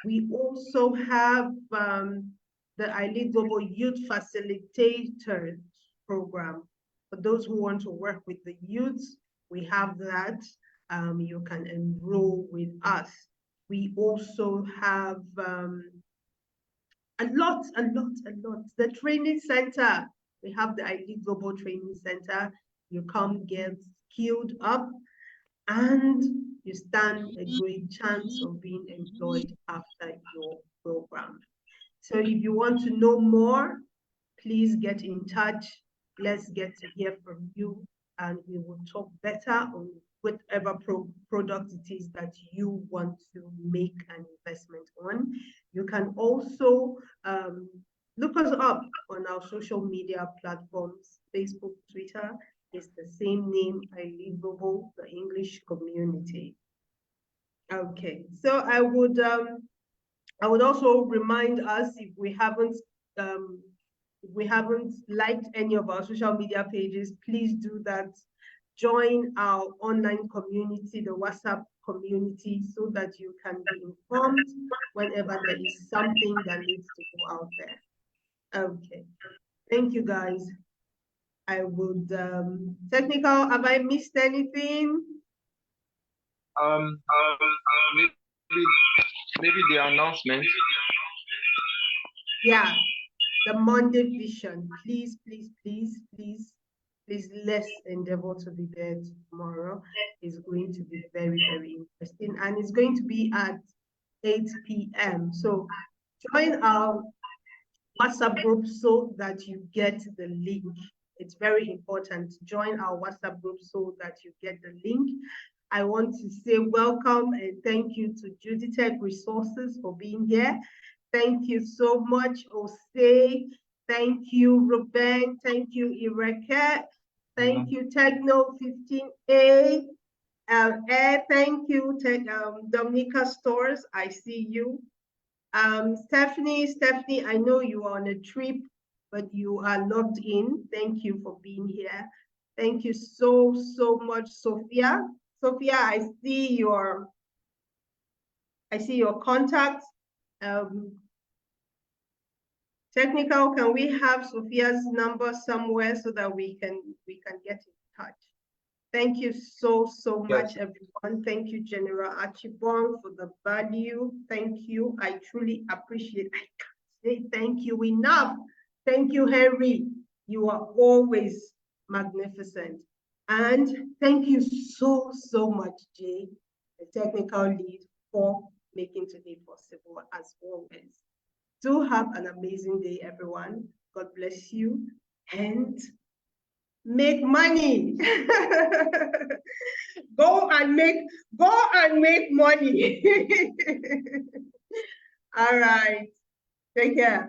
We also have the iLead Global Youth Facilitator Program. For those who want to work with the youths, we have that. You can enroll with us. We also have a lot. The training center. We have the iLead Global Training Center. You come get skilled up and you stand a great chance of being employed after your program. So if you want to know more, please get in touch. Let's get to hear from you and we will talk better on whatever product it is that you want to make an investment on. You can also look us up on our social media platforms, Facebook, Twitter. It's the same name, iLead Global, the English community. Okay, so I would also remind us, if we haven't liked any of our social media pages, please do that. Join our online community, the WhatsApp community, so that you can be informed whenever there is something that needs to go out there. Okay, thank you guys. I would, technical, have I missed anything? Maybe the announcement. Yeah, the Monday vision. Please, let's endeavor to be there tomorrow. It's going to be very, very interesting, and it's going to be at 8 p.m. So join our WhatsApp group so that you get the link. It's very important. Join our WhatsApp group so that you get the link. I want to say welcome and thank you to Juditech Resources for being here. Thank you so much, Osei. Thank you, Ruben. Thank you, Ireke. Thank you, Techno 15A. Thank you, Dominica Stores. I see you. Stephanie, I know you are on a trip, but you are logged in. Thank you for being here. Thank you so much, Sophia. Sophia, I see your contact. Technical, can we have Sophia's number somewhere so that we can get in touch? Thank you so much, everyone. Thank you, General Archibong, for the value. Thank you. I truly appreciate it. I can't say thank you enough. Thank you, Henry. You are always magnificent. And thank you so much, Jay, the technical lead, for making today possible as always. Do have an amazing day, everyone. God bless you and make money. Go and make money. All right. Take care.